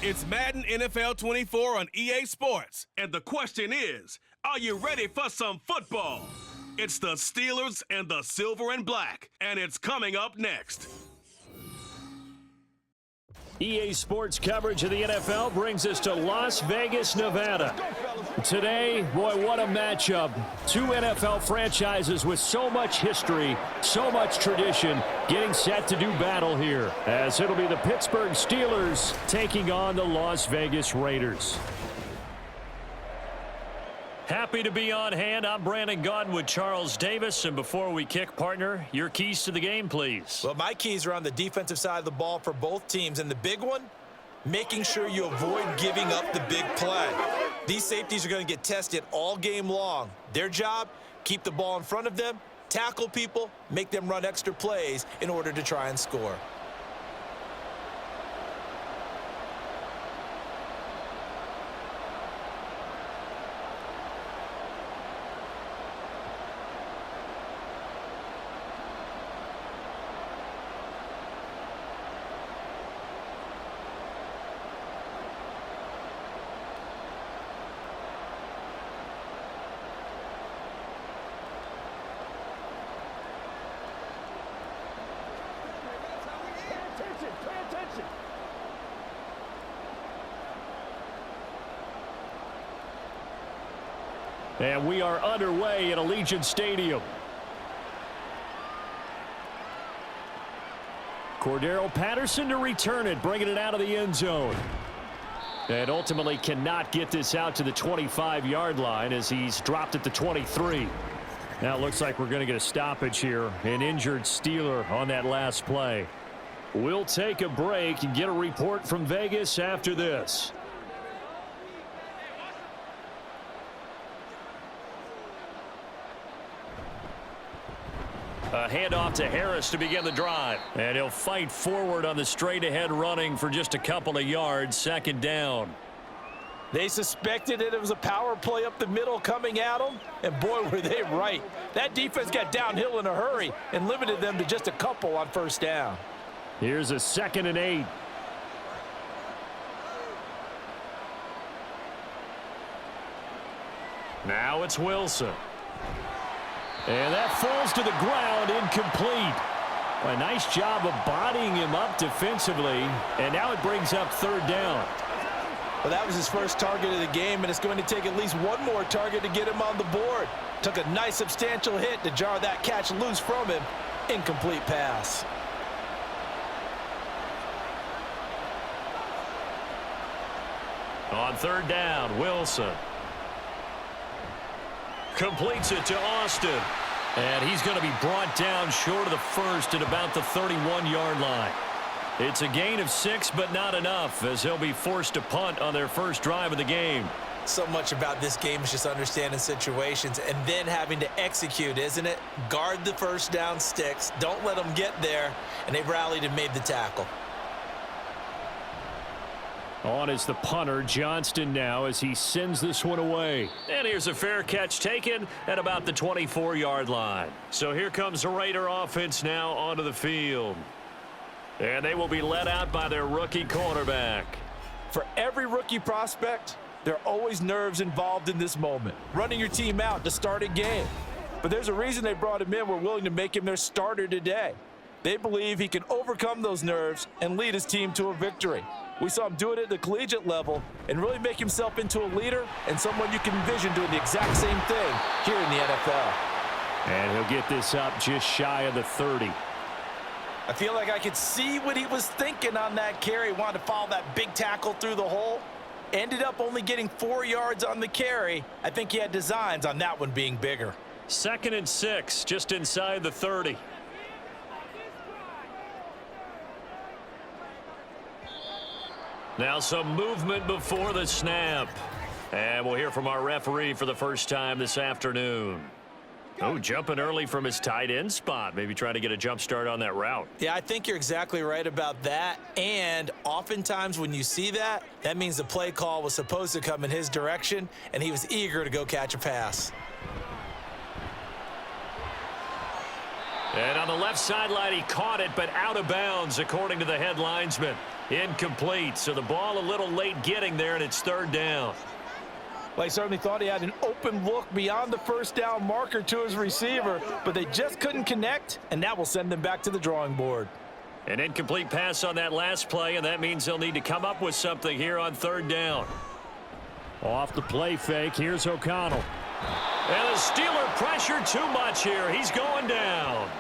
It's Madden NFL 24 on EA Sports. And the question is, are you ready for some football? It's the Steelers and the Silver and Black, and it's coming up next. EA Sports coverage of the NFL brings us to Las Vegas, Nevada. Today, boy, what a matchup. Two NFL franchises with so much history, so much tradition, getting set to do battle here, as it'll be the Pittsburgh Steelers taking on the Las Vegas Raiders. Happy to be on hand. I'm Brandon Gaudin with Charles Davis. And before we kick, partner, your keys to the game, please. Well, my keys are on the defensive side of the ball for both teams. And the big one, making sure you avoid giving up the big play. These safeties are going to get tested all game long. Their job, keep the ball in front of them, tackle people, make them run extra plays in order to try and score. And we are underway at Allegiant Stadium. Cordero Patterson to return it, bringing it out of the end zone. And ultimately cannot get this out to the 25-yard line as he's dropped at the 23. Now it looks like we're going to get a stoppage here. An injured Steeler on that last play. We'll take a break and get a report from Vegas after this. A handoff to Harris to begin the drive. And he'll fight forward on the straight-ahead running for just a couple of yards. Second down. They suspected it was a power play up the middle coming at them, and boy, were they right. That defense got downhill in a hurry and limited them to just a couple on first down. Here's a 2nd and 8. Now it's Wilson. And that falls to the ground, incomplete. A nice job of bodying him up defensively, and now it brings up 3rd down. Well, that was his first target of the game, and it's going to take at least one more target to get him on the board. Took a nice substantial hit to jar that catch loose from him. Incomplete pass. On 3rd down, Wilson. Completes it to Austin. And he's going to be brought down short of the first at about the 31-yard line. It's a gain of 6, but not enough, as he'll be forced to punt on their first drive of the game. So much about this game is just understanding situations and then having to execute, isn't it? Guard the first down sticks. Don't let them get there. And they've rallied and made the tackle. On is the punter, Johnston, now as he sends this one away. And here's a fair catch taken at about the 24-yard line. So here comes the Raider offense now onto the field. And they will be led out by their rookie quarterback. For every rookie prospect, there are always nerves involved in this moment. Running your team out to start a game. But there's a reason they brought him in. We're willing to make him their starter today. They believe he can overcome those nerves and lead his team to a victory. We saw him do it at the collegiate level and really make himself into a leader and someone you can envision doing the exact same thing here in the NFL. And he'll get this up just shy of the 30. I feel like I could see what he was thinking on that carry. Wanted to follow that big tackle through the hole. Ended up only getting 4 yards on the carry. I think he had designs on that one being bigger. 2nd and 6, just inside the 30. Now some movement before the snap. And we'll hear from our referee for the first time this afternoon. Oh, jumping early from his tight end spot. Maybe trying to get a jump start on that route. Yeah, I think you're exactly right about that. And oftentimes when you see that, that means the play call was supposed to come in his direction, and he was eager to go catch a pass. And on the left sideline, he caught it, but out of bounds, according to the head linesman. Incomplete, so the ball a little late getting there, and it's third down. Well, he certainly thought he had an open look beyond the first down marker to his receiver, but they just couldn't connect, and that will send them back to the drawing board. An incomplete pass on that last play, and that means they'll need to come up with something here on third down. Off the play fake, here's O'Connell. And the Steeler pressure too much here. He's going down.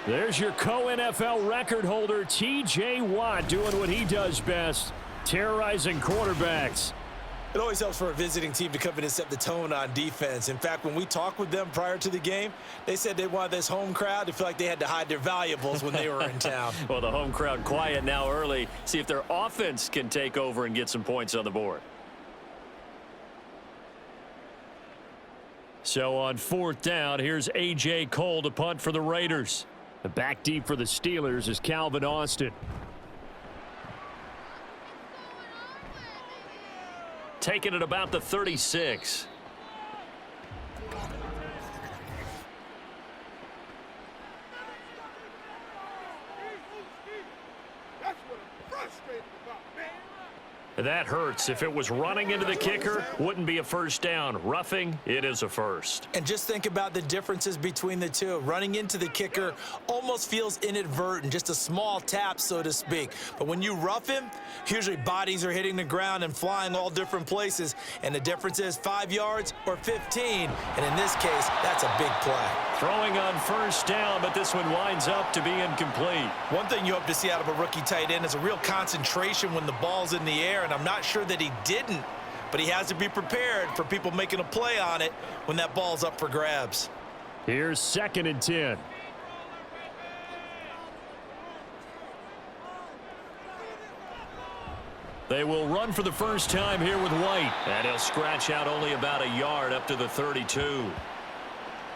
There's your co-NFL record holder, T.J. Watt, doing what he does best, terrorizing quarterbacks. It always helps for a visiting team to come in and set the tone on defense. In fact, when we talked with them prior to the game, they said they wanted this home crowd to feel like they had to hide their valuables when they were in town. Well, the home crowd quiet now early. See if their offense can take over and get some points on the board. So on fourth down, here's A.J. Cole to punt for the Raiders. The back deep for the Steelers is Calvin Austin. Taking it about the 36. That hurts. If it was running into the kicker, wouldn't be a first down. Roughing, it is a first. And just think about the differences between the two. Running into the kicker almost feels inadvertent, just a small tap, so to speak. But when you rough him, usually bodies are hitting the ground and flying all different places. And the difference is 5 yards or 15. And in this case, that's a big play. Throwing on first down, but this one winds up to be incomplete. One thing you hope to see out of a rookie tight end is a real concentration when the ball's in the air, and I'm not sure that he didn't, but he has to be prepared for people making a play on it when that ball's up for grabs. Here's 2nd and 10. They will run for the first time here with White, and he'll scratch out only about a yard up to the 32.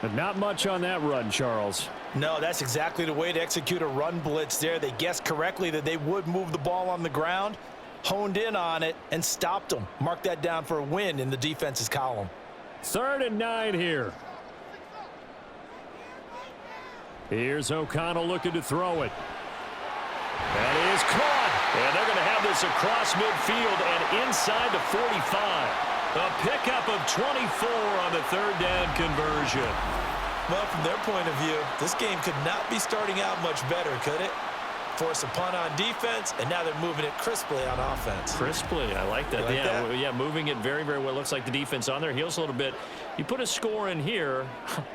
But not much on that run, Charles. No, that's exactly the way to execute a run blitz there. They guessed correctly that they would move the ball on the ground, honed in on it, and stopped them. Mark that down for a win in the defense's column. 3rd and 9 here. Here's O'Connell looking to throw it. That is caught. And they're going to have this across midfield and inside the 45. A pickup of 24 on the third down conversion. Well, from their point of view, this game could not be starting out much better, could it? Force a punt on defense, and now they're moving it crisply on offense. Crisply, I like that. Like yeah, that? yeah, moving it very, very well. Looks like the defense on their heels a little bit. You put a score in here,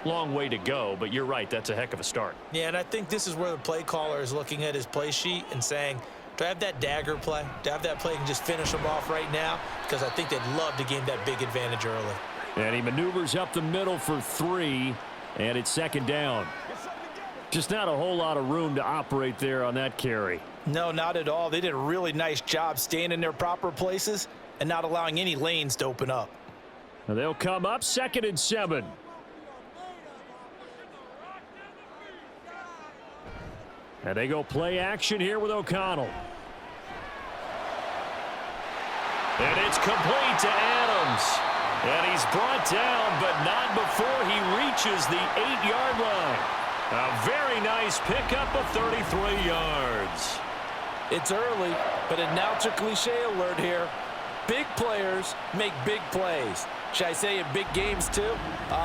long way to go, but you're right, that's a heck of a start. Yeah, and I think this is where the play caller is looking at his play sheet and saying, do I have that dagger play? Do I have that play and just finish them off right now? Because I think they'd love to gain that big advantage early. And he maneuvers up the middle for 3, and it's 2nd down. Just not a whole lot of room to operate there on that carry. No, not at all. They did a really nice job staying in their proper places and not allowing any lanes to open up. Now they'll come up 2nd and 7. And they go play action here with O'Connell. And it's complete to Adams. And he's brought down, but not before he reaches the 8-yard line. A very nice pickup of 33 yards. It's early, but announce a cliche alert here. Big players make big plays. Should I say in big games too?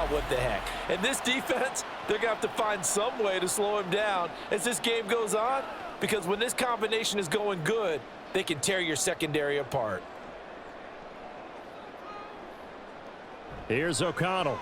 What the heck. And this defense, they're going to have to find some way to slow him down as this game goes on, because when this combination is going good, they can tear your secondary apart. Here's O'Connell.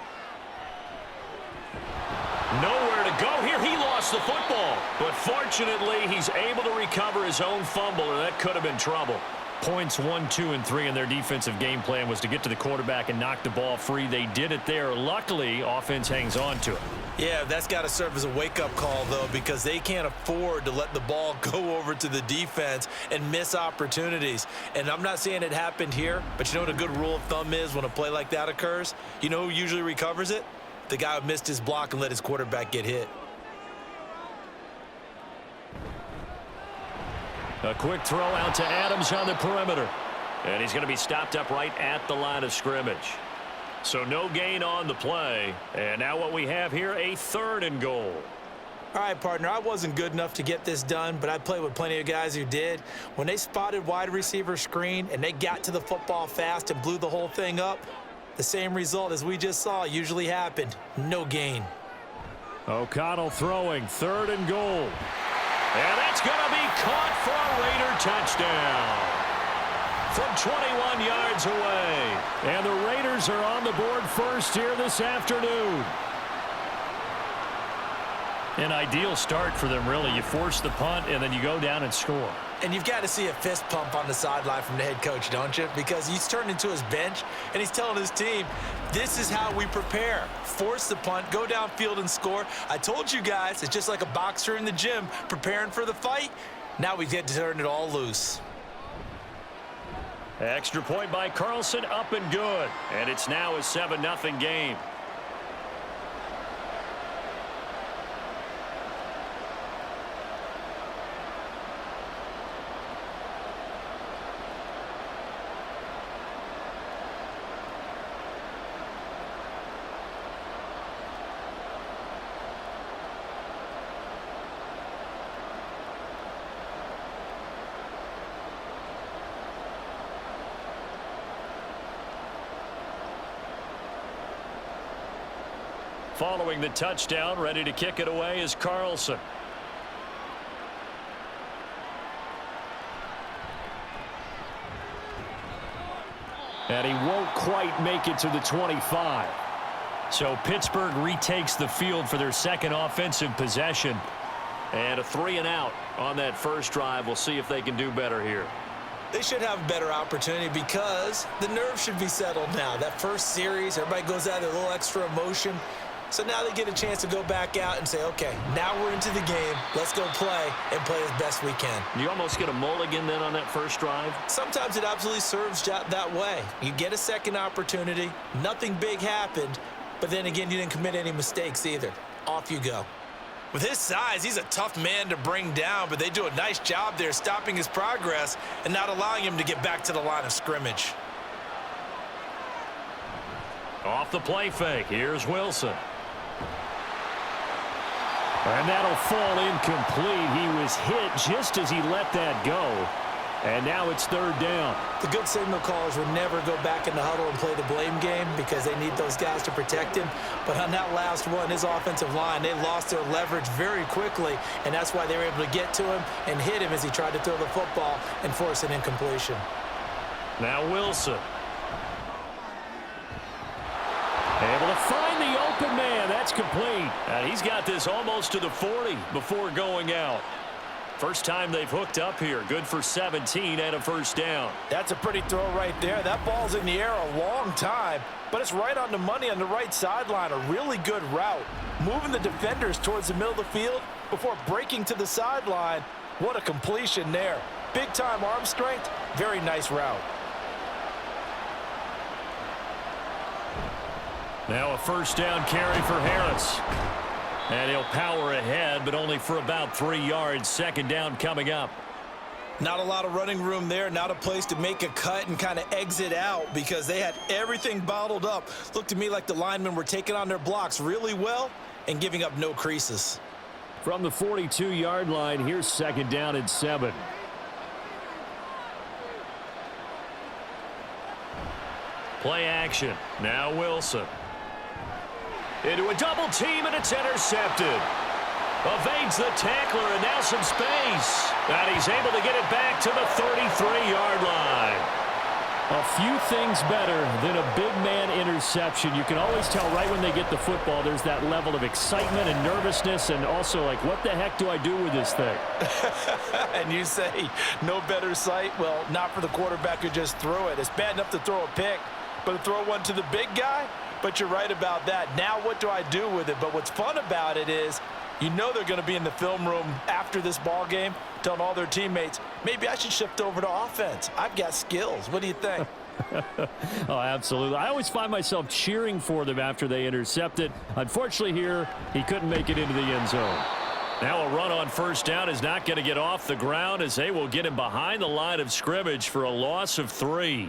Nowhere to go here. He lost the football. But fortunately, he's able to recover his own fumble, or that could have been trouble. Points 1, 2, and 3 in their defensive game plan was to get to the quarterback and knock the ball free. They did it there. Luckily, offense hangs on to it. Yeah, that's got to serve as a wake-up call, though, because they can't afford to let the ball go over to the defense and miss opportunities. And I'm not saying it happened here, but you know what a good rule of thumb is when a play like that occurs? You know who usually recovers it? The guy who missed his block and let his quarterback get hit. A quick throw out to Adams on the perimeter. And he's going to be stopped up right at the line of scrimmage. So no gain on the play. And now what we have here, a 3rd and goal. All right, partner, I wasn't good enough to get this done, but I played with plenty of guys who did. When they spotted wide receiver screen and they got to the football fast and blew the whole thing up, the same result as we just saw usually happened. No gain. O'Connell throwing, 3rd and goal. And that's going to be caught for a Raider touchdown from 21 yards away. And the Raiders are on the board first here this afternoon. An ideal start for them, really. You force the punt, and then you go down and score. And you've got to see a fist pump on the sideline from the head coach, don't you? Because he's turned into his bench, and he's telling his team, this is how we prepare. Force the punt, go downfield and score. I told you guys, it's just like a boxer in the gym preparing for the fight. Now we get to turn it all loose. Extra point by Carlson, up and good. And it's now a 7-0 game. Following the touchdown, ready to kick it away is Carlson. And he won't quite make it to the 25. So Pittsburgh retakes the field for their second offensive possession. And a 3-and-out on that first drive. We'll see if they can do better here. They should have a better opportunity because the nerves should be settled now. That first series, everybody goes out with a little extra emotion. So now they get a chance to go back out and say, okay, now we're into the game. Let's go play and play as best we can. You almost get a mulligan then on that first drive? Sometimes it absolutely serves that way. You get a second opportunity. Nothing big happened. But then again, you didn't commit any mistakes either. Off you go. With his size, he's a tough man to bring down, but they do a nice job there stopping his progress and not allowing him to get back to the line of scrimmage. Off the play fake, here's Wilson. And that'll fall incomplete. He was hit just as he let that go. And now it's 3rd down. The good signal callers would never go back in the huddle and play the blame game because they need those guys to protect him. But on that last one, his offensive line, they lost their leverage very quickly, and that's why they were able to get to him and hit him as he tried to throw the football and force an incompletion. Now Wilson. Able to find the open man. That's complete. And he's got this almost to the 40 before going out. First time they've hooked up here. Good for 17 and a first down. That's a pretty throw right there. That ball's in the air a long time, but it's right on the money on the right sideline. A really good route. Moving the defenders towards the middle of the field before breaking to the sideline. What a completion there. Big-time arm strength. Very nice route. Now a first down carry for Harris. And he'll power ahead, but only for about 3 yards. Second down coming up. Not a lot of running room there. Not a place to make a cut and kind of exit out because they had everything bottled up. Looked to me like the linemen were taking on their blocks really well and giving up no creases. From the 42-yard line, here's second down and 7. Play action. Now Wilson. Into a double team, and it's intercepted. Evades the tackler, and now some space. And he's able to get it back to the 33-yard line. A few things better than a big man interception. You can always tell right when they get the football, there's that level of excitement and nervousness, and also like, what the heck do I do with this thing? And you say, no better sight? Well, not for the quarterback who just threw it. It's bad enough to throw a pick, but to throw one to the big guy? But you're right about that. Now what do I do with it? But what's fun about it is you know they're going to be in the film room after this ball game telling all their teammates, maybe I should shift over to offense. I've got skills. What do you think? Oh, absolutely. I always find myself cheering for them after they intercept it. Unfortunately here, he couldn't make it into the end zone. Now a run on first down is not going to get off the ground as they will get him behind the line of scrimmage for a loss of 3.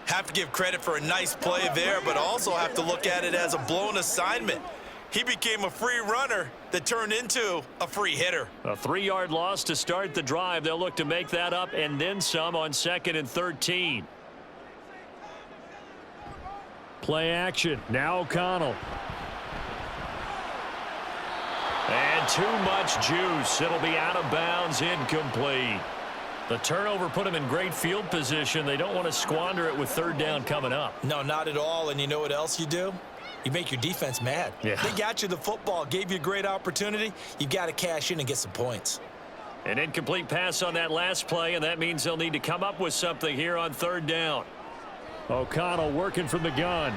Have to give credit for a nice play there, but also have to look at it as a blown assignment. He became a free runner that turned into a free hitter. A 3-yard loss to start the drive. They'll look to make that up and then some on 2nd and 13. Play action. Now O'Connell. And too much juice. It'll be out of bounds, incomplete. The turnover put them in great field position. They don't want to squander it with 3rd down coming up. No, not at all. And you know what else you do? You make your defense mad. Yeah. They got you the football, gave you a great opportunity. You got to cash in and get some points. An incomplete pass on that last play, and that means they'll need to come up with something here on 3rd down. O'Connell working from the gun.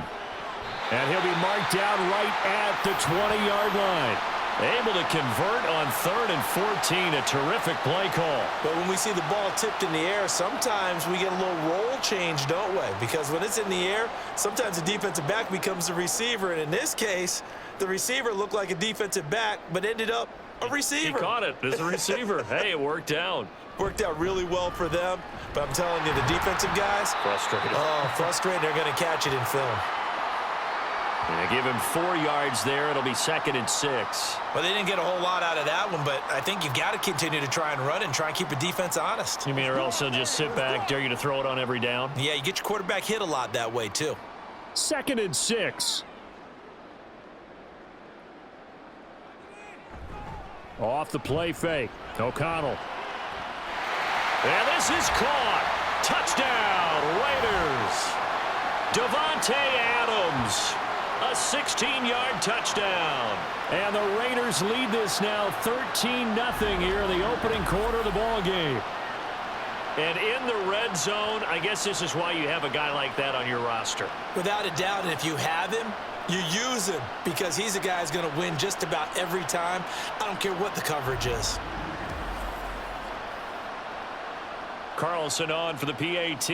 And he'll be marked down right at the 20-yard line. Able to convert on 3rd and 14. A terrific play call. But when we see the ball tipped in the air, sometimes we get a little roll change, don't we? Because when it's in the air, sometimes the defensive back becomes the receiver. And in this case, the receiver looked like a defensive back, but ended up a receiver. He caught it as a receiver. Hey, it worked out. Worked out really well for them. But I'm telling you, the defensive guys, Frustrated. oh, frustrated. They're going to catch it in film. They give him 4 yards there. It'll be 2nd and 6. Well, they didn't get a whole lot out of that one, but I think you've got to continue to try and run and try and keep the defense honest. You mean or else they'll just sit back, dare you to throw it on every down? Yeah, you get your quarterback hit a lot that way, too. 2nd and 6. Off the play fake. O'Connell. And this is caught. Touchdown, Raiders. Davante Adams. A 16-yard touchdown. And the Raiders lead this now 13-0 here in the opening quarter of the ball game. And in the red zone, I guess this is why you have a guy like that on your roster. Without a doubt, and if you have him, you use him because he's a guy who's going to win just about every time. I don't care what the coverage is. Carlson on for the PAT.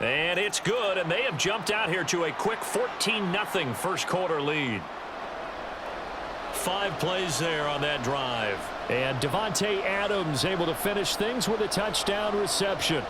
And it's good, and they have jumped out here to a quick 14-0 first quarter lead. 5 plays there on that drive. And Davante Adams able to finish things with a touchdown reception.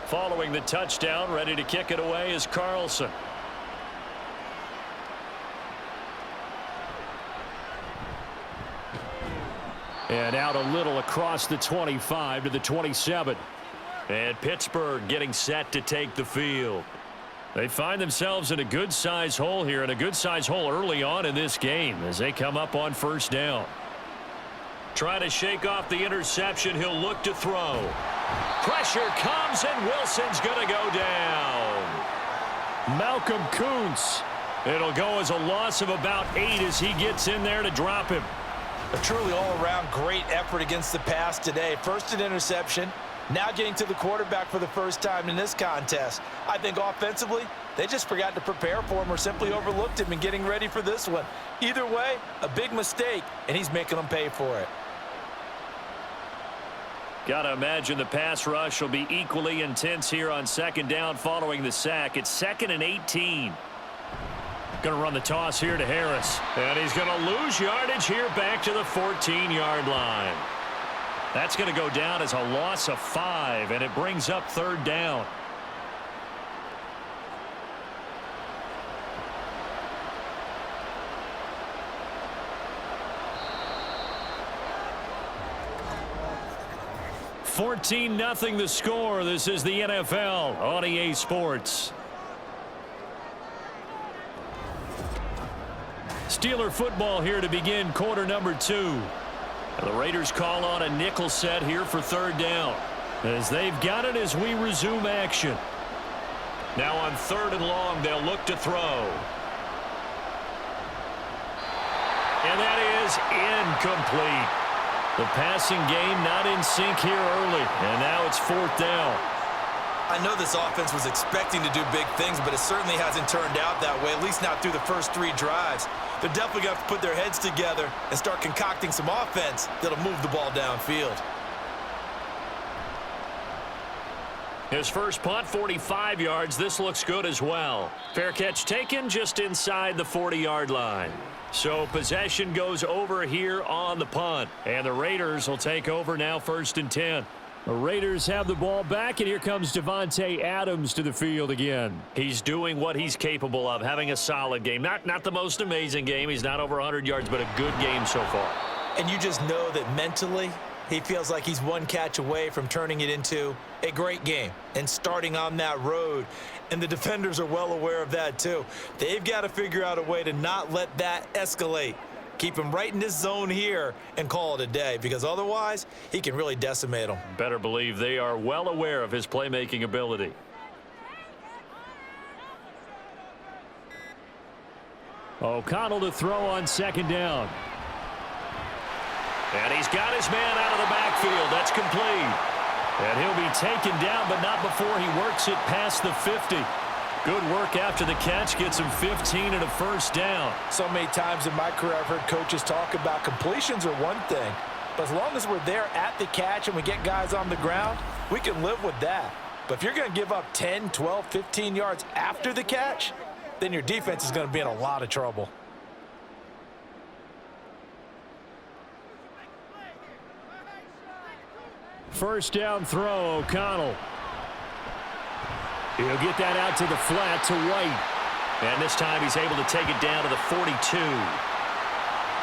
Following the touchdown, ready to kick it away is Carlson. And out a little across the 25 to the 27. And Pittsburgh getting set to take the field. They find themselves in a good-sized hole here, and a good-sized hole early on in this game as they come up on 1st down. Trying to shake off the interception. He'll look to throw. Pressure comes, and Wilson's going to go down. Malcolm Kuntz. It'll go as a loss of about 8 as he gets in there to drop him. A truly all-around great effort against the pass today. First an interception, now getting to the quarterback for the first time in this contest. I think offensively, they just forgot to prepare for him or simply overlooked him in getting ready for this one. Either way, a big mistake, and he's making them pay for it. Got to imagine the pass rush will be equally intense here on 2nd down following the sack. It's 2nd and 18. Going to run the toss here to Harris. And he's going to lose yardage here back to the 14-yard line. That's going to go down as a loss of 5, and it brings up 3rd down. (14-0) the score. This is the NFL on EA Sports. Steeler football here to begin quarter number 2. The Raiders call on a nickel set here for 3rd down. As they've got it as we resume action. Now on 3rd and long, they'll look to throw. And that is incomplete. The passing game not in sync here early, and now it's 4th down. I know this offense was expecting to do big things, but it certainly hasn't turned out that way, at least not through the first 3 drives. they're definitely going to have to put their heads together and start concocting some offense that'll move the ball downfield. His first punt, 45 yards. This looks good as well. Fair catch taken just inside the 40-yard line. So possession goes over here on the punt. And the Raiders will take over now, 1st and 10. The Raiders have the ball back, and here comes Devontae Adams to the field again. He's doing what he's capable of, having a solid game. Not the most amazing game. He's not over 100 yards, but a good game so far. And you just know that mentally, he feels like he's one catch away from turning it into a great game and starting on that road. And the defenders are well aware of that too. They've got to figure out a way to not let that escalate. Keep him right in this zone here and call it a day, because otherwise he can really decimate them. Better believe they are well aware of his playmaking ability. O'Connell to throw on 2nd down. And he's got his man out of the backfield. That's complete. And he'll be taken down, but not before he works it past the 50. Good work after the catch. Gets him 15 and a 1st down. So many times in my career I've heard coaches talk about completions are one thing, but as long as we're there at the catch and we get guys on the ground, we can live with that. But if you're going to give up 10, 12, 15 yards after the catch, then your defense is going to be in a lot of trouble. First down throw, O'Connell. He'll get that out to the flat to White. And this time he's able to take it down to the 42.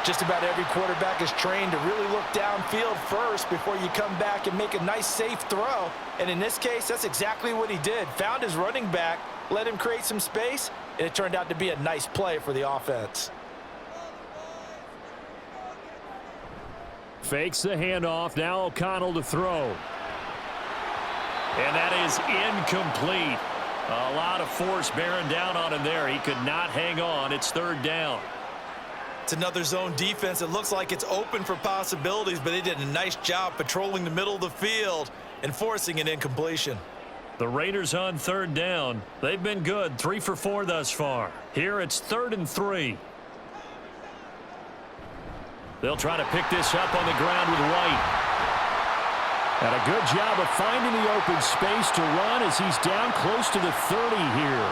Just about every quarterback is trained to really look downfield first before you come back and make a nice, safe throw. And in this case, that's exactly what he did. Found his running back, let him create some space, and it turned out to be a nice play for the offense. Fakes the handoff. Now O'Connell to throw. And that is incomplete. A lot of force bearing down on him there. He could not hang on. It's 3rd down. It's another zone defense. It looks like it's open for possibilities, but they did a nice job patrolling the middle of the field and forcing an incompletion. The Raiders on 3rd down. They've been good. 3 for 4 thus far. Here it's 3rd and 3. They'll try to pick this up on the ground with White. And a good job of finding the open space to run as he's down close to the 30 here.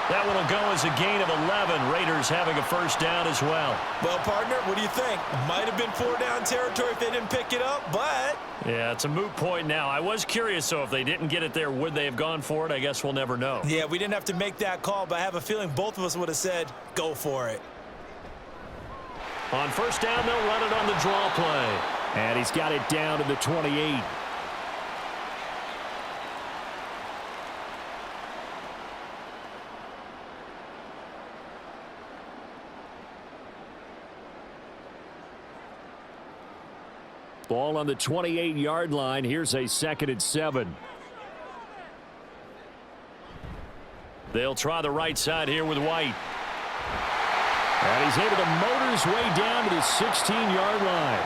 That one will go as a gain of 11. Raiders having a 1st down as well. Well, partner, what do you think? Might have been 4-down territory if they didn't pick it up, but... Yeah, it's a moot point now. I was curious, so if they didn't get it there, would they have gone for it? I guess we'll never know. Yeah, we didn't have to make that call, but I have a feeling both of us would have said, go for it. On 1st down, they'll run it on the draw play. And he's got it down to the 28. Ball on the 28-yard line. Here's a 2nd and 7. They'll try the right side here with White. And he's able to motor his way down to the 16-yard line.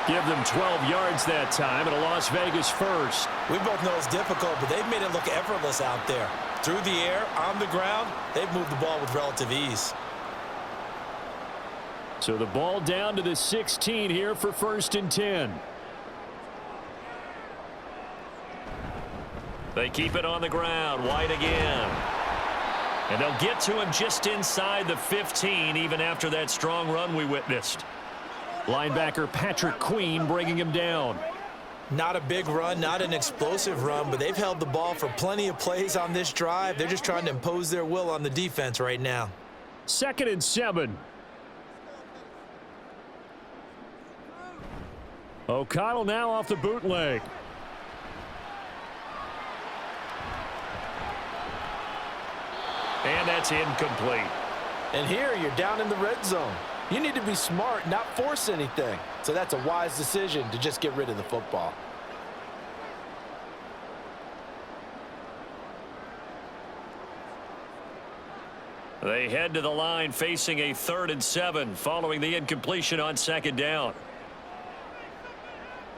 Give them 12 yards that time and a Las Vegas 1st. We both know it's difficult, but they've made it look effortless out there. Through the air, on the ground, they've moved the ball with relative ease. So the ball down to the 16 here for 1st and 10. They keep it on the ground. White again. And they'll get to him just inside the 15, even after that strong run we witnessed. Linebacker Patrick Queen bringing him down. Not a big run, not an explosive run, but they've held the ball for plenty of plays on this drive. They're just trying to impose their will on the defense right now. 2nd and 7. O'Connell now off the bootleg. And that's incomplete. And here you're down in the red zone. You need to be smart, not force anything. So that's a wise decision to just get rid of the football. They head to the line facing a 3rd and 7 following the incompletion on 2nd down.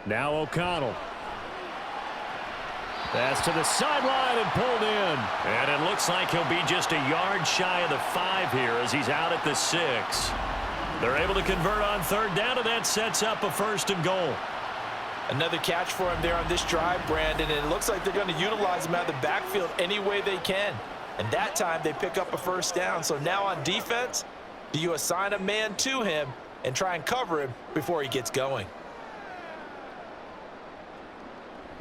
Now O'Connell. Pass to the sideline and pulled in. And it looks like he'll be just a yard shy of the 5 here as he's out at the 6. They're able to convert on third down, and that sets up a 1st and goal. Another catch for him there on this drive, Brandon, and it looks like they're going to utilize him out of the backfield any way they can. And that time they pick up a 1st down. So now on defense, do you assign a man to him and try and cover him before he gets going?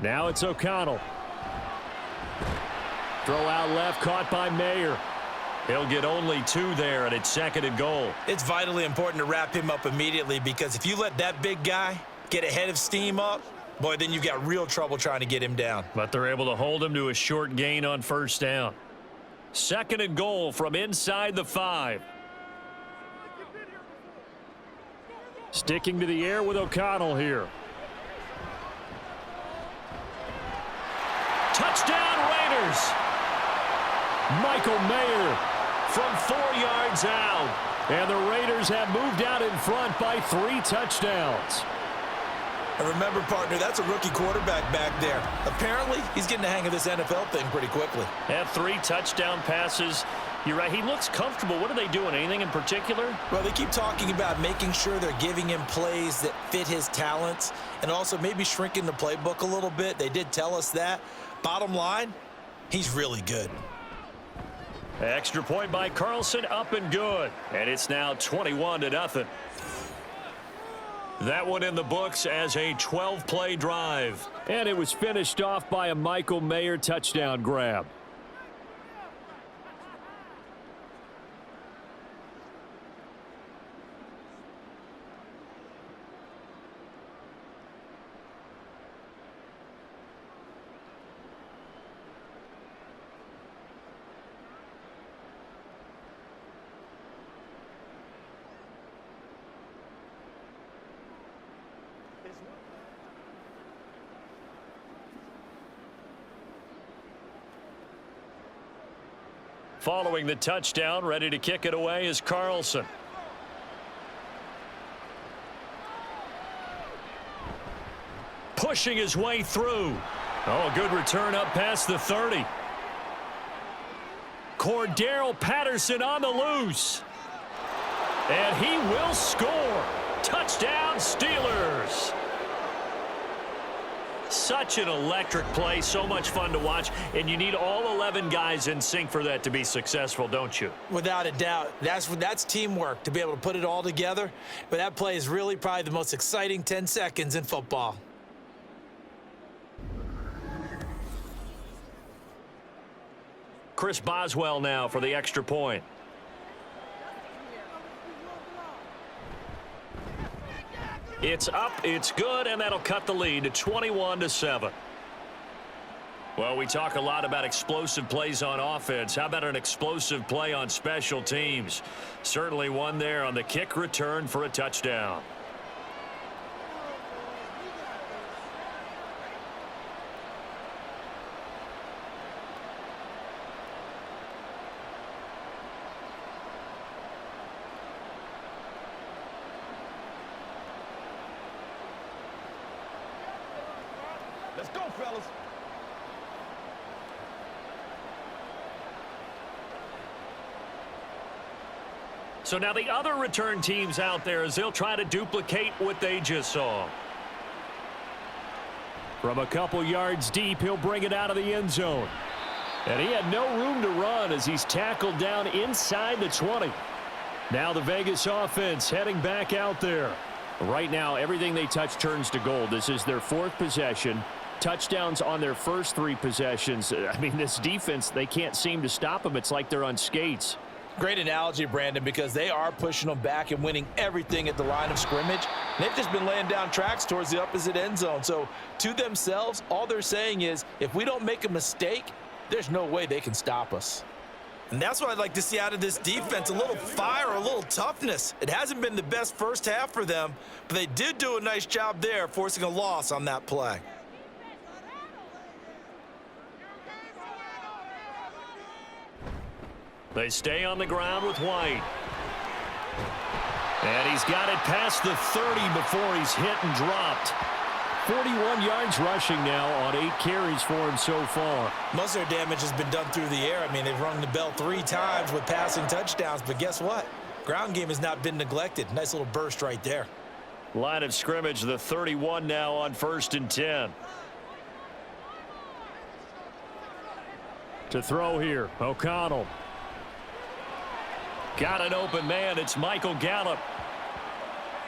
Now it's O'Connell. Throw out left, caught by Mayer. He'll get only 2 there, and it's 2nd and goal. It's vitally important to wrap him up immediately, because if you let that big guy get ahead of steam up, boy, then you've got real trouble trying to get him down. But they're able to hold him to a short gain on 1st down. 2nd and goal from inside the 5. Sticking to the air with O'Connell here. Touchdown, Raiders! Michael Mayer from 4 yards out. And the Raiders have moved out in front by 3 touchdowns. And remember, partner, that's a rookie quarterback back there. Apparently, he's getting the hang of this NFL thing pretty quickly. Have 3 touchdown passes. You're right, he looks comfortable. What are they doing? Anything in particular? Well, they keep talking about making sure they're giving him plays that fit his talents and also maybe shrinking the playbook a little bit. They did tell us that. Bottom line, he's really good. Extra point by Carlson, up and good. And it's now 21-0. That one in the books as a 12-play drive. And it was finished off by a Michael Mayer touchdown grab. Following the touchdown, ready to kick it away is Carlson. Pushing his way through. Oh, a good return up past the 30. Cordero Patterson on the loose. And he will score. Touchdown, Steelers. Such an electric play, so much fun to watch, and you need all 11 guys in sync for that to be successful, don't you? Without a doubt. That's teamwork, to be able to put it all together. But that play is really probably the most exciting 10 seconds in football. Chris Boswell now for the extra point. It's up, it's good, and that'll cut the lead to 21-7. Well, we talk a lot about explosive plays on offense. How about an explosive play on special teams? Certainly one there on the kick return for a touchdown. Let's go, fellas. So now the other return teams out there as they'll try to duplicate what they just saw. From a couple yards deep, he'll bring it out of the end zone. And he had no room to run as he's tackled down inside the 20. Now the Vegas offense heading back out there. Right now, everything they touch turns to gold. This is their 4th possession. Touchdowns on their first 3 possessions. I mean, this defense, they can't seem to stop them. It's like they're on skates. Great analogy, Brandon, because they are pushing them back and winning everything at the line of scrimmage. They've just been laying down tracks towards the opposite end zone. So to themselves, all they're saying is, if we don't make a mistake, there's no way they can stop us. And that's what I'd like to see out of this defense, a little fire, a little toughness. It hasn't been the best first half for them, but they did do a nice job there, forcing a loss on that play. They stay on the ground with White. And he's got it past the 30 before he's hit and dropped. 41 yards rushing now on 8 carries for him so far. Most of their damage has been done through the air. I mean, they've rung the bell 3 times with passing touchdowns, but guess what? Ground game has not been neglected. Nice little burst right there. Line of scrimmage, the 31 now on 1st and 10. To throw here, O'Connell. Got an open man. It's Michael Gallup.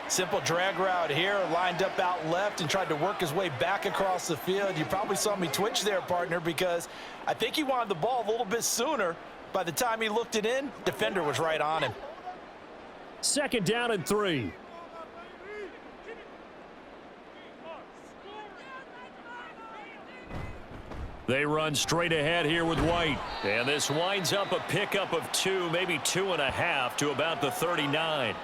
Simple drag route here, lined up out left and tried to work his way back across the field. You probably saw me twitch there, partner, because I think he wanted the ball a little bit sooner. By the time he looked it in, defender was right on him. 2nd down and 3. They run straight ahead here with White. And this winds up a pickup of 2, maybe 2.5 to about the 39.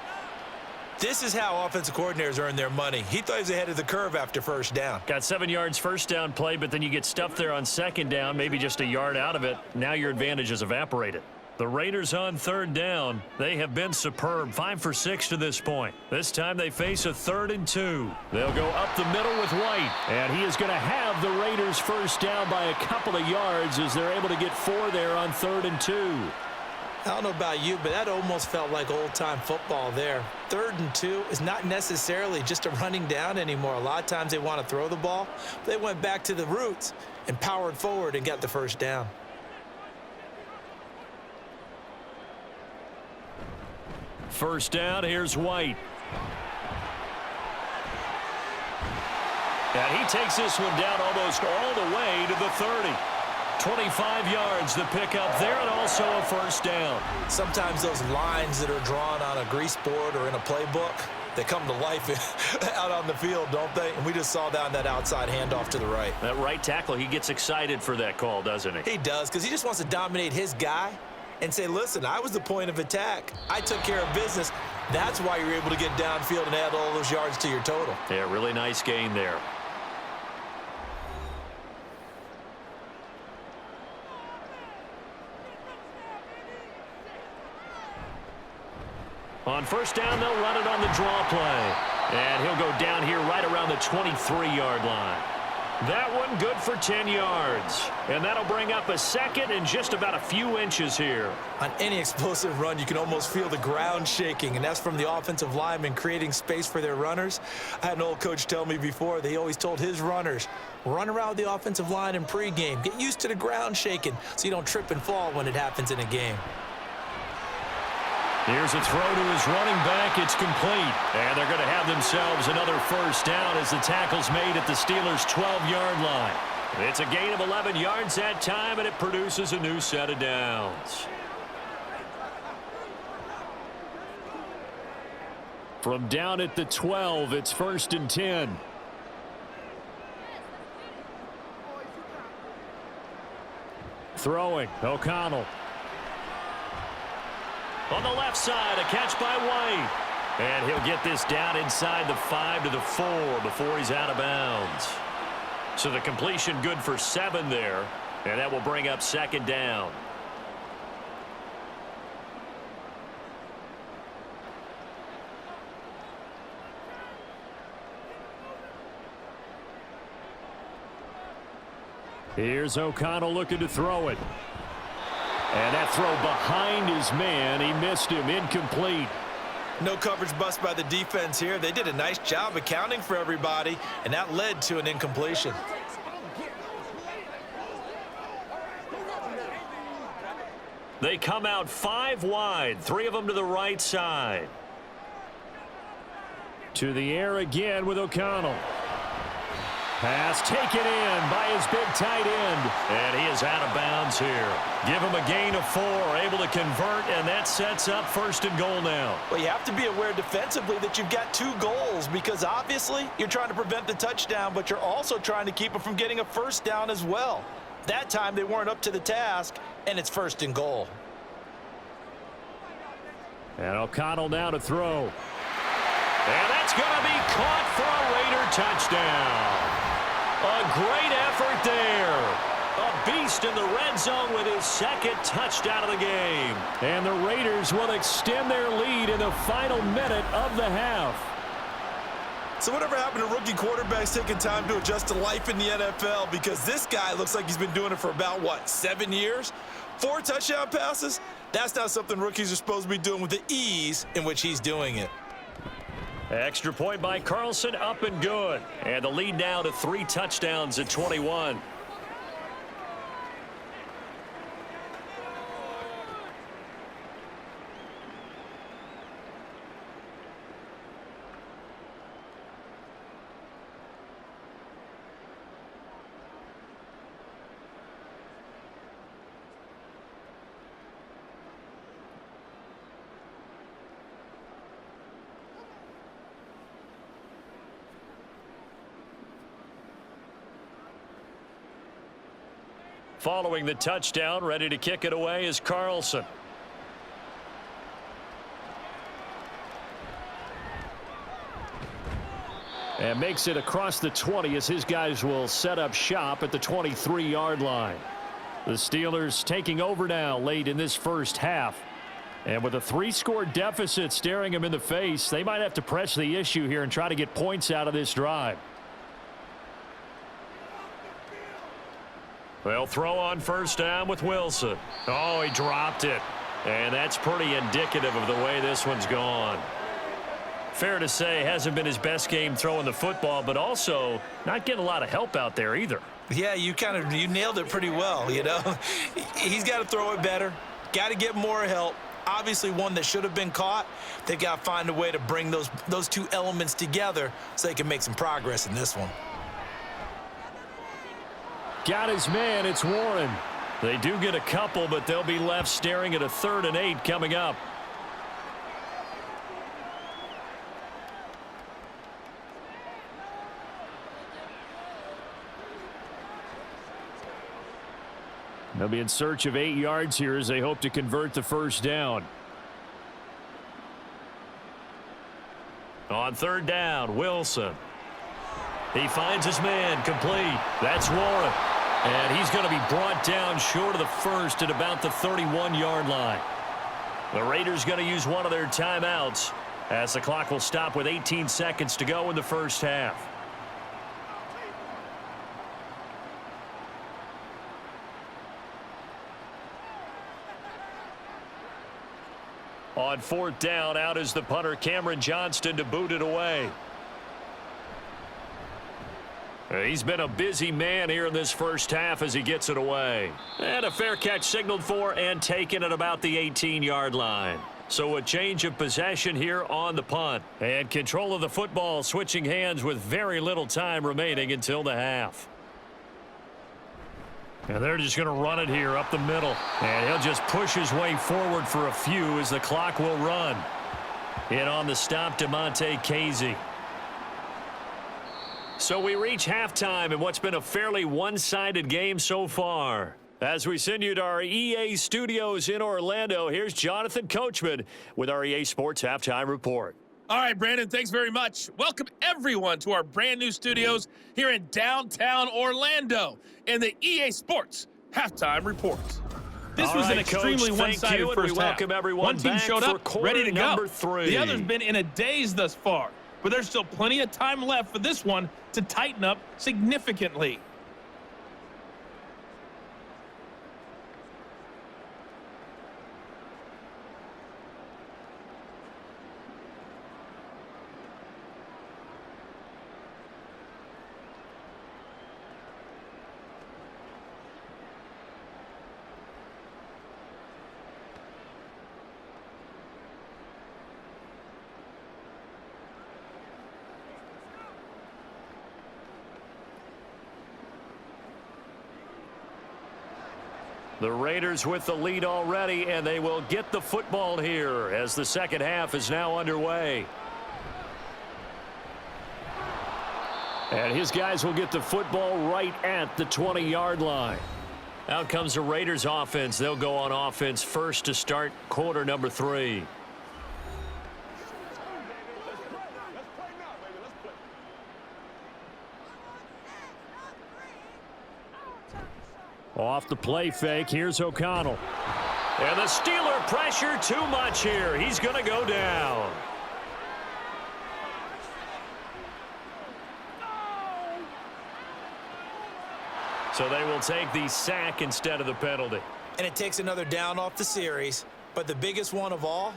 This is how offensive coordinators earn their money. He thought he was ahead of the curve after 1st down. Got 7 yards first down play, but then you get stuffed there on 2nd down, maybe just a yard out of it. Now your advantage is evaporated. The Raiders on 3rd down. They have been superb, 5 for 6 to this point. This time they face a 3rd and 2. They'll go up the middle with White. And he is going to have the Raiders first down by a couple of yards as they're able to get 4 there on 3rd and 2. I don't know about you, but that almost felt like old-time football there. 3rd and 2 is not necessarily just a running down anymore. A lot of times they want to throw the ball. They went back to the roots and powered forward and got the first down. First down, here's White. And he takes this one down almost all the way to the 30. 25 yards the pickup there, and also a first down. Sometimes those lines that are drawn on a grease board or in a playbook, they come to life out on the field, don't they? And we just saw that on that outside handoff to the right. That right tackle, he gets excited for that call, doesn't he? He does, because he just wants to dominate his guy and say, listen, I was the point of attack. I took care of business. That's why you're able to get downfield and add all those yards to your total. Yeah, really nice gain there. On first down, they'll run it on the draw play. And he'll go down here right around the 23-yard line. That one good for 10 yards. And that'll bring up a 2nd and just about a few inches here. On any explosive run, you can almost feel the ground shaking, and that's from the offensive linemen creating space for their runners. I had an old coach tell me before, they always told his runners, run around the offensive line in pregame. Get used to the ground shaking so you don't trip and fall when it happens in a game. Here's a throw to his running back. It's complete. And they're going to have themselves another first down as the tackle's made at the Steelers' 12-yard line. It's a gain of 11 yards that time, and it produces a new set of downs. From down at the 12, it's 1st and 10. Throwing, O'Connell. On the left side, a catch by White. And he'll get this down inside the 5 to the 4 before he's out of bounds. So the completion good for 7 there. And that will bring up 2nd down. Here's O'Connell looking to throw it. And that throw behind his man. He missed him. Incomplete. No coverage bust by the defense here. They did a nice job accounting for everybody, and that led to an incompletion. They come out 5 wide, 3 of them to the right side. To the air again with O'Connell. Pass taken in by his big tight end. And he is out of bounds here. Give him a gain of 4, able to convert, and that sets up 1st and goal now. Well, you have to be aware defensively that you've got 2 goals because obviously you're trying to prevent the touchdown, but you're also trying to keep it from getting a first down as well. That time they weren't up to the task, and it's 1st and goal. And O'Connell now to throw. And that's going to be caught for a Raider touchdown. A great effort there. A beast in the red zone with his 2nd touchdown of the game. And the Raiders will extend their lead in the final minute of the half. So whatever happened to rookie quarterbacks taking time to adjust to life in the NFL? Because this guy looks like he's been doing it for about, what, 7 years? 4 touchdown passes? That's not something rookies are supposed to be doing with the ease in which he's doing it. Extra point by Carlson, up and good. And the lead now to 3 touchdowns at 21. Following the touchdown, ready to kick it away is Carlson. And makes it across the 20 as his guys will set up shop at the 23-yard line. The Steelers taking over now late in this first half. And with a 3-score deficit staring them in the face, they might have to press the issue here and try to get points out of this drive. They'll throw on first down with Wilson. Oh, he dropped it. And that's pretty indicative of the way this one's gone. Fair to say, hasn't been his best game throwing the football, but also not getting a lot of help out there either. Yeah, you nailed it pretty well, you know. He's got to throw it better. Got to get more help. Obviously one that should have been caught. They've got to find a way to bring those two elements together so they can make some progress in this one. Got his man, it's Warren. They do get a couple, but they'll be left staring at a 3rd and 8 coming up. They'll be in search of 8 yards here as they hope to convert the first down. On 3rd down, Wilson. He finds his man, complete. That's Warren. And he's going to be brought down short of the first at about the 31-yard line. The Raiders going to use one of their timeouts as the clock will stop with 18 seconds to go in the first half. On 4th down, out is the punter, Cameron Johnston, to boot it away. He's been a busy man here in this first half as he gets it away. And a fair catch signaled for and taken at about the 18-yard line. So a change of possession here on the punt. And control of the football switching hands with very little time remaining until the half. And they're just going to run it here up the middle. And he'll just push his way forward for a few as the clock will run. In on the stop, DeMonte Casey. So we reach halftime in what's been a fairly one-sided game so far. As we send you to our EA studios in Orlando, here's Jonathan Coachman with our EA Sports Halftime Report. All right, Brandon, thanks very much. Welcome, everyone, to our brand-new studios here in downtown Orlando in the EA Sports Halftime Report. This was an extremely one-sided first half. Welcome everyone. One team showed up, ready to go. 3. The other's been in a daze thus far, but there's still plenty of time left for this one to tighten up significantly. The Raiders with the lead already, and they will get the football here as the second half is now underway. And his guys will get the football right at the 20-yard line. Out comes the Raiders offense. They'll go on offense first to start quarter number 3. Off the play fake, here's O'Connell. And the Steeler pressure too much here. He's going to go down. So they will take the sack instead of the penalty. And it takes another down off the series. But the biggest one of all,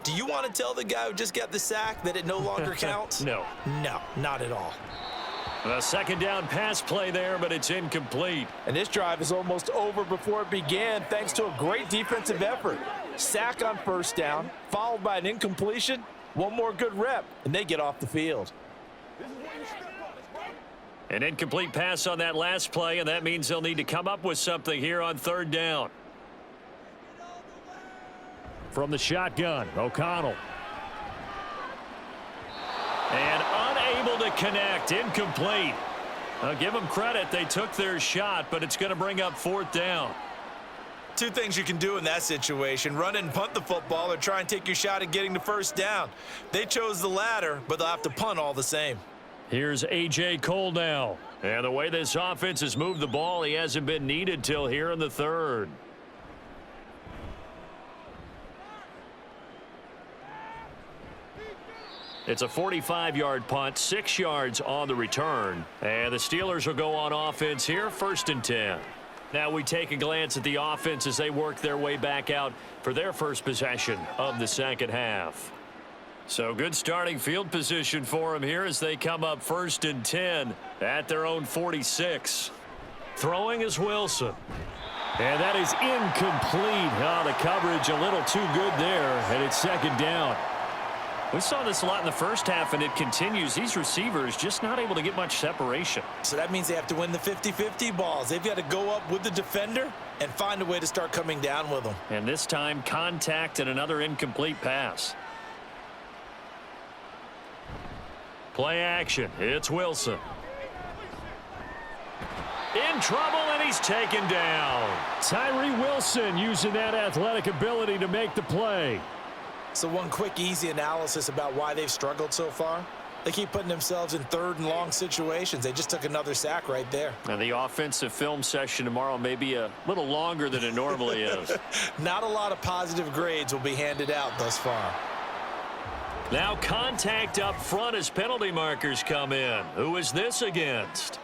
do you want to tell the guy who just got the sack that it no longer counts? No. No, not at all. A second down pass play there, but it's incomplete. And this drive is almost over before it began thanks to a great defensive effort. Sack on first down, followed by an incompletion. One more good rep, and they get off the field. An incomplete pass on that last play, and that means they'll need to come up with something here on third down. From the shotgun, O'Connell. And unable to connect, incomplete. I'll give them credit, they took their shot, but it's going to bring up fourth down. Two things you can do in that situation: run and punt the football, or try and take your shot at getting the first down. They chose the latter, but they'll have to punt all the same. Here's A.J. Cole now. And the way this offense has moved the ball, he hasn't been needed till here in the third. It's a 45-yard punt, 6 yards on the return. And the Steelers will go on offense here, 1st and 10. Now we take a glance at the offense as they work their way back out for their first possession of the second half. So good starting field position for them here as they come up 1st and 10 at their own 46. Throwing is Wilson. And that is incomplete. Oh, the coverage a little too good there, and it's second down. We saw this a lot in the first half, and it continues. These receivers just not able to get much separation. So that means they have to win the 50-50 balls. They've got to go up with the defender and find a way to start coming down with them. And this time, contact and another incomplete pass. Play action. It's Wilson. In trouble, and he's taken down. Tyree Wilson using that athletic ability to make the play. So one quick, easy analysis about why they've struggled so far. They keep putting themselves in third and long situations. They just took another sack right there. And the offensive film session tomorrow may be a little longer than it normally is. Not a lot of positive grades will be handed out thus far. Now contact up front as penalty markers come in. Who is this against?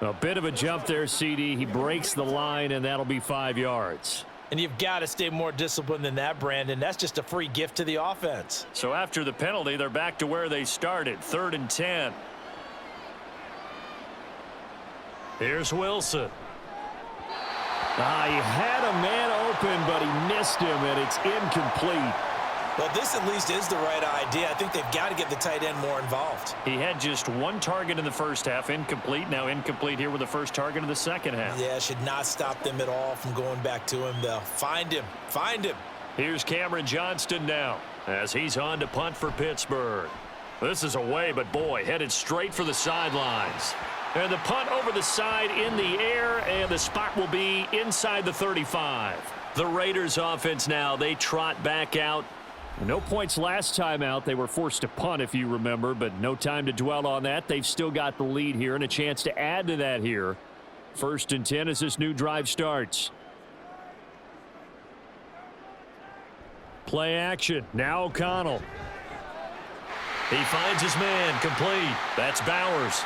A bit of a jump there, CD. He breaks the line, and that'll be 5 yards. And you've got to stay more disciplined than that, Brandon. That's just a free gift to the offense. So after the penalty, they're back to where they started, 3rd and 10. Here's Wilson. He had a man open, but he missed him, and it's incomplete. Well, this at least is the right idea. I think they've got to get the tight end more involved. He had just one target in the first half, incomplete. Now incomplete here with the first target of the second half. Yeah, should not stop them at all from going back to him, though. Find him. Find him. Here's Cameron Johnston now as he's on to punt for Pittsburgh. This is away, but boy, headed straight for the sidelines. And the punt over the side in the air, and the spot will be inside the 35. The Raiders offense now, they trot back out. No points last time out. They were forced to punt, if you remember, but no time to dwell on that. They've still got the lead here and a chance to add to that here. 1st and 10 as this new drive starts. Play action. Now O'Connell. He finds his man, complete. That's Bowers.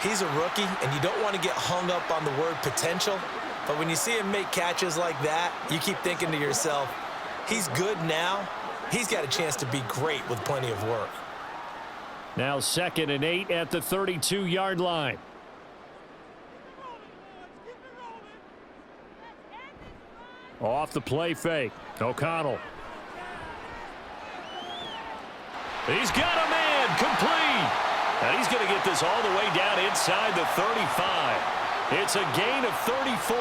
He's a rookie, and you don't want to get hung up on the word potential. But when you see him make catches like that, you keep thinking to yourself, he's good now. He's got a chance to be great with plenty of work. Now 2nd and 8 at the 32-yard line. Off the play fake. O'Connell. He's got a man, complete. And he's going to get this all the way down inside the 35. It's a gain of 34.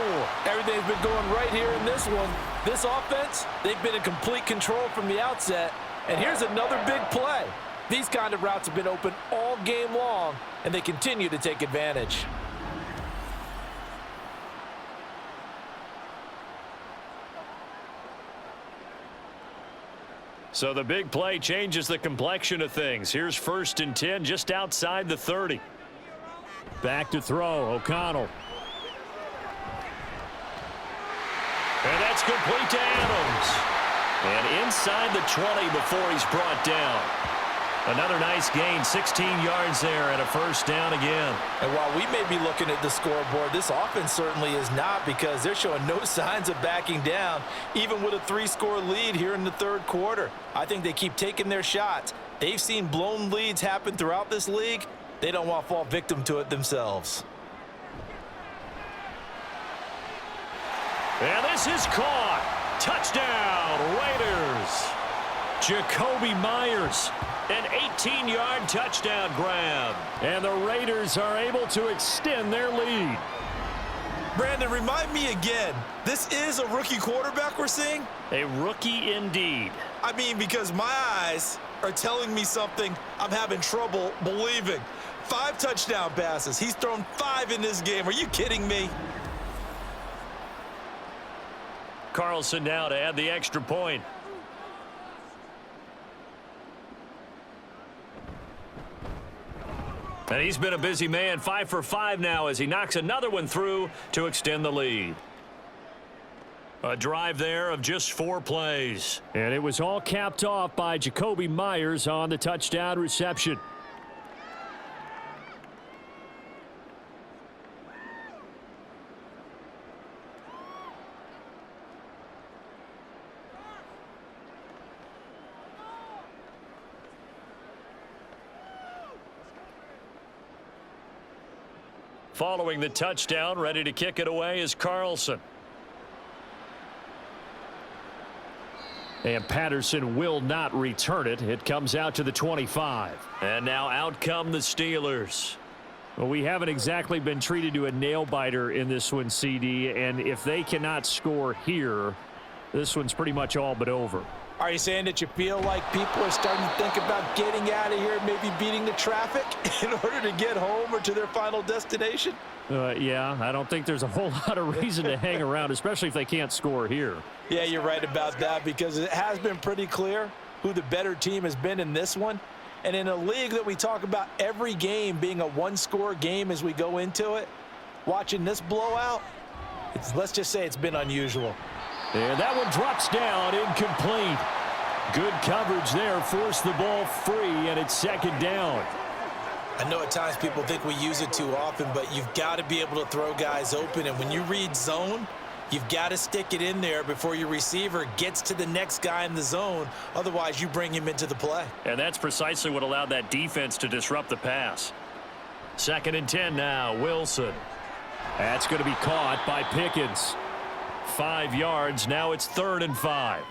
Everything's been going right here in this one. This offense, they've been in complete control from the outset. And here's another big play. These kind of routes have been open all game long, and they continue to take advantage. So the big play changes the complexion of things. Here's 1st and 10 just outside the 30. Back to throw. O'Connell. And that's complete to Adams. And inside the 20 before he's brought down. Another nice gain, 16 yards there and a first down again. And while we may be looking at the scoreboard, this offense certainly is not, because they're showing no signs of backing down, even with a 3-score lead here in the third quarter. I think they keep taking their shots. They've seen blown leads happen throughout this league. They don't want to fall victim to it themselves. And this is caught. Touchdown, Raiders. Jacoby Myers, an 18-yard touchdown grab. And the Raiders are able to extend their lead. Brandon, remind me again, this is a rookie quarterback we're seeing? A rookie indeed. I mean, because my eyes are telling me something I'm having trouble believing. 5 touchdown passes. He's thrown 5 in this game. Are you kidding me? Carlson now to add the extra point. And he's been a busy man, 5 for 5 now as he knocks another one through to extend the lead. A drive there of just 4 plays. And it was all capped off by Jacoby Myers on the touchdown reception. Following the touchdown, ready to kick it away is Carlson. And Patterson will not return it. It comes out to the 25. And now out come the Steelers. Well, we haven't exactly been treated to a nail-biter in this one, CD. And if they cannot score here, this one's pretty much all but over. Are you saying that you feel like people are starting to think about getting out of here, maybe beating the traffic in order to get home or to their final destination? Yeah, I don't think there's a whole lot of reason to hang around, especially if they can't score here. Yeah, you're right about that, because it has been pretty clear who the better team has been in this one. And in a league that we talk about every game being a 1-score game as we go into it, watching this blowout, let's just say it's been unusual. And that one drops down, incomplete. Good coverage there, forced the ball free, and it's second down. I know at times people think we use it too often, but you've got to be able to throw guys open. And when you read zone, you've got to stick it in there before your receiver gets to the next guy in the zone. Otherwise, you bring him into the play. And that's precisely what allowed that defense to disrupt the pass. 2nd and 10 now, Wilson. That's going to be caught by Pickens. 5 yards, now it's 3rd and 5.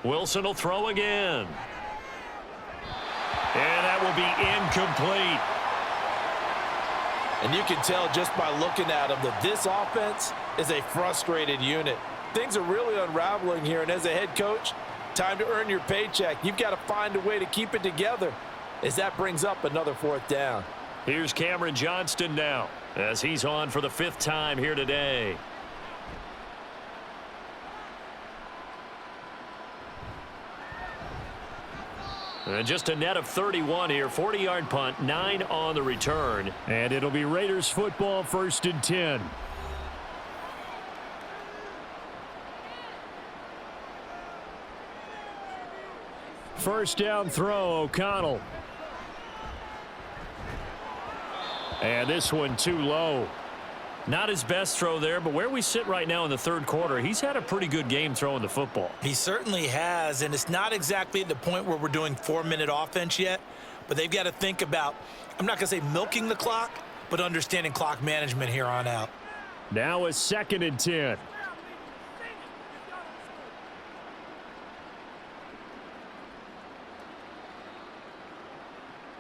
Wilson will throw again. And that will be incomplete. And you can tell just by looking at them that this offense is a frustrated unit. Things are really unraveling here, and as a head coach, time to earn your paycheck. You've got to find a way to keep it together as that brings up another 4th down. Here's Cameron Johnston now as he's on for the 5th time here today. And just a net of 31 here. 40-yard punt, 9 on the return. And it'll be Raiders football, 1st and 10. First down throw, O'Connell. And this one too low. Not his best throw there, but where we sit right now in the 3rd quarter, he's had a pretty good game throwing the football. He certainly has, and it's not exactly at the point where we're doing 4-minute offense yet, but they've got to think about, I'm not going to say milking the clock, but understanding clock management here on out. Now a 2nd and 10.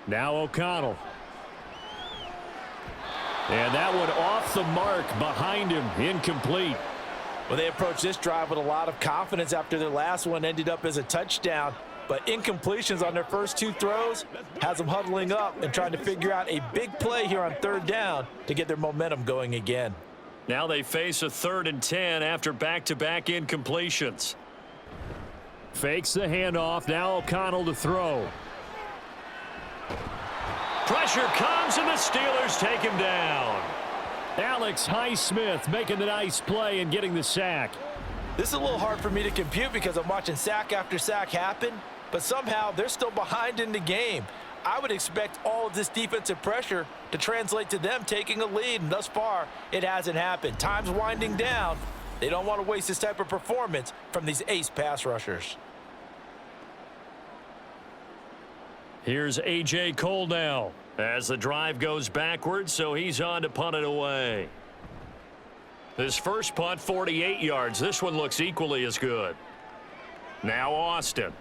Now O'Connell. And that one off the mark behind him, incomplete. Well, they approached this drive with a lot of confidence after their last one ended up as a touchdown. But incompletions on their first 2 throws has them huddling up and trying to figure out a big play here on 3rd down to get their momentum going again. Now they face a 3rd and 10 after back-to-back incompletions. Fakes the handoff. Now O'Connell to throw. Pressure comes, and the Steelers take him down. Alex Highsmith making the nice play and getting the sack. This is a little hard for me to compute because I'm watching sack after sack happen, but somehow they're still behind in the game. I would expect all of this defensive pressure to translate to them taking a lead, and thus far, it hasn't happened. Time's winding down. They don't want to waste this type of performance from these ace pass rushers. Here's A.J. Cole now as the drive goes backwards, so he's on to punt it away. His first punt, 48 yards. This one looks equally as good. Now Austin.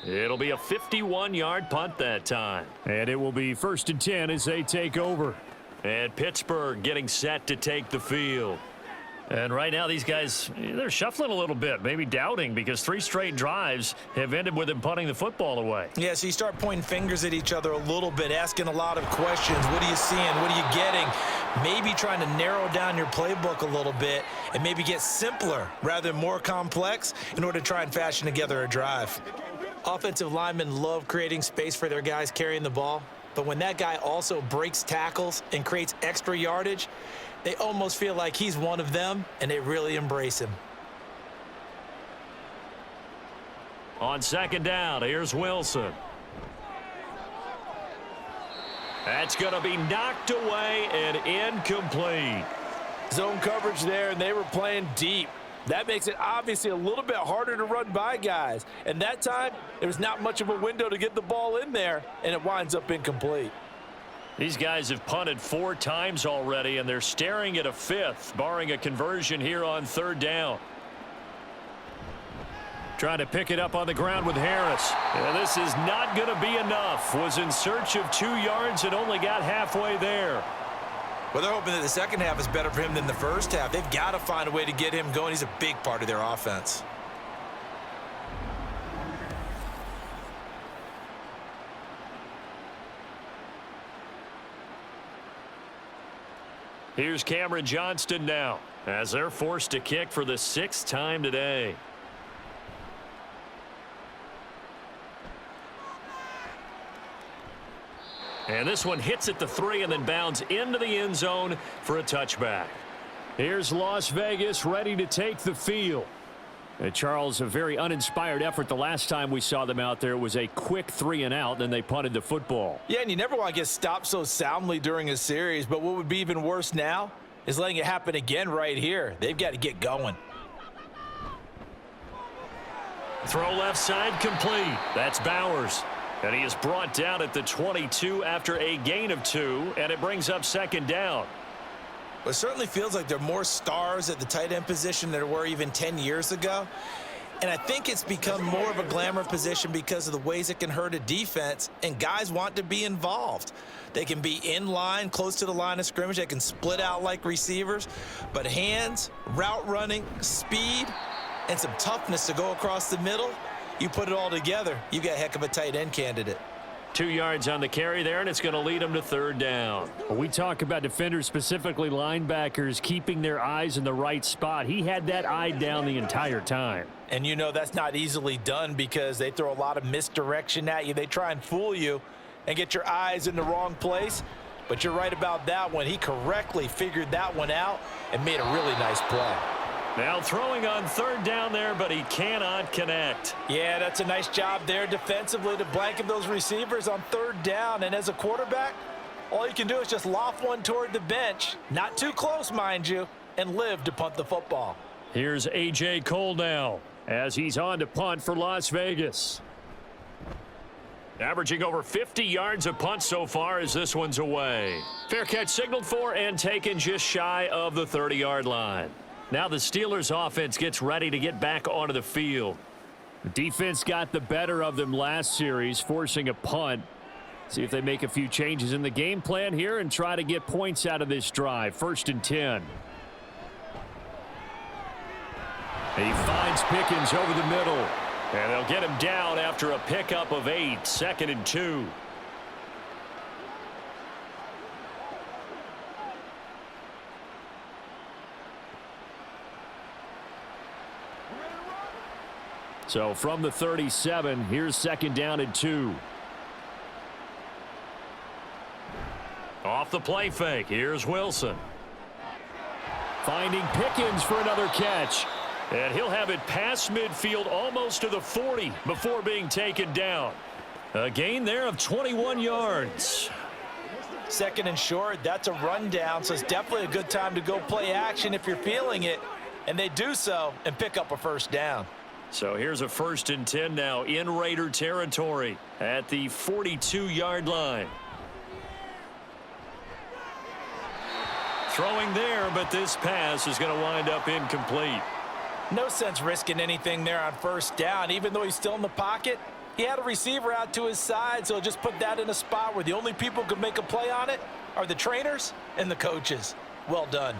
It'll be a 51-yard punt that time. And it will be 1st and 10 as they take over. And Pittsburgh getting set to take the field. And right now these guys, they're shuffling a little bit, maybe doubting, because 3 straight drives have ended with them punting the football away. Yeah, so you start pointing fingers at each other a little bit, asking a lot of questions. What are you seeing? What are you getting? Maybe trying to narrow down your playbook a little bit and maybe get simpler rather than more complex in order to try and fashion together a drive. Offensive linemen love creating space for their guys carrying the ball, but when that guy also breaks tackles and creates extra yardage, they almost feel like he's one of them, and they really embrace him. On 2nd down, here's Wilson. That's going to be knocked away and incomplete. Zone coverage there, and they were playing deep. That makes it obviously a little bit harder to run by guys. And that time, there's not much of a window to get the ball in there, and it winds up incomplete. These guys have punted 4 times already, and they're staring at a 5th, barring a conversion here on 3rd down. Trying to pick it up on the ground with Harris. Yeah, this is not going to be enough. Was in search of 2 yards and only got halfway there. Well, they're hoping that the second half is better for him than the first half. They've got to find a way to get him going. He's a big part of their offense. Here's Cameron Johnston now as they're forced to kick for the 6th time today. And this one hits at the 3 and then bounds into the end zone for a touchback. Here's Las Vegas ready to take the field. Charles, a very uninspired effort the last time we saw them out there. It was a quick 3 and out, and they punted the football. Yeah, and you never want to get stopped so soundly during a series, but what would be even worse now is letting it happen again right here. They've got to get going. Throw left side complete. That's Bowers. And he is brought down at the 22 after a gain of 2, and it brings up 2nd down. It certainly feels like there are more stars at the tight end position than there were even 10 years ago. And I think it's become more of a glamour position because of the ways it can hurt a defense, and guys want to be involved. They can be in line, close to the line of scrimmage. They can split out like receivers. But hands, route running, speed, and some toughness to go across the middle, you put it all together, you got a heck of a tight end candidate. 2 yards on the carry there, and it's going to lead them to 3rd down. We talk about defenders, specifically linebackers, keeping their eyes in the right spot. He had that eye down the entire time. And you know that's not easily done because they throw a lot of misdirection at you. They try and fool you and get your eyes in the wrong place. But you're right about that one. He correctly figured that one out and made a really nice play. Now throwing on 3rd down there, but he cannot connect. Yeah, that's a nice job there defensively to blanket those receivers on 3rd down. And as a quarterback, all you can do is just loft one toward the bench, not too close, mind you, and live to punt the football. Here's A.J. Cole now as he's on to punt for Las Vegas. Averaging over 50 yards a punt so far as this one's away. Fair catch signaled for and taken just shy of the 30-yard line. Now the Steelers offense gets ready to get back onto the field. The defense got the better of them last series, forcing a punt. See if they make a few changes in the game plan here and try to get points out of this drive. 1st and 10. He finds Pickens over the middle. And they'll get him down after a pickup of 8. 2nd and 2. So from the 37, here's 2nd down and 2. Off the play fake, here's Wilson. Finding Pickens for another catch. And he'll have it past midfield almost to the 40 before being taken down. A gain there of 21 yards. 2nd and short, that's a rundown, so it's definitely a good time to go play action if you're feeling it. And they do so and pick up a 1st down. So here's a 1st and 10 now in Raider territory at the 42-yard line. Throwing there, but this pass is going to wind up incomplete. No sense risking anything there on 1st down. Even though he's still in the pocket, he had a receiver out to his side, so just put that in a spot where the only people who can make a play on it are the trainers and the coaches. Well done.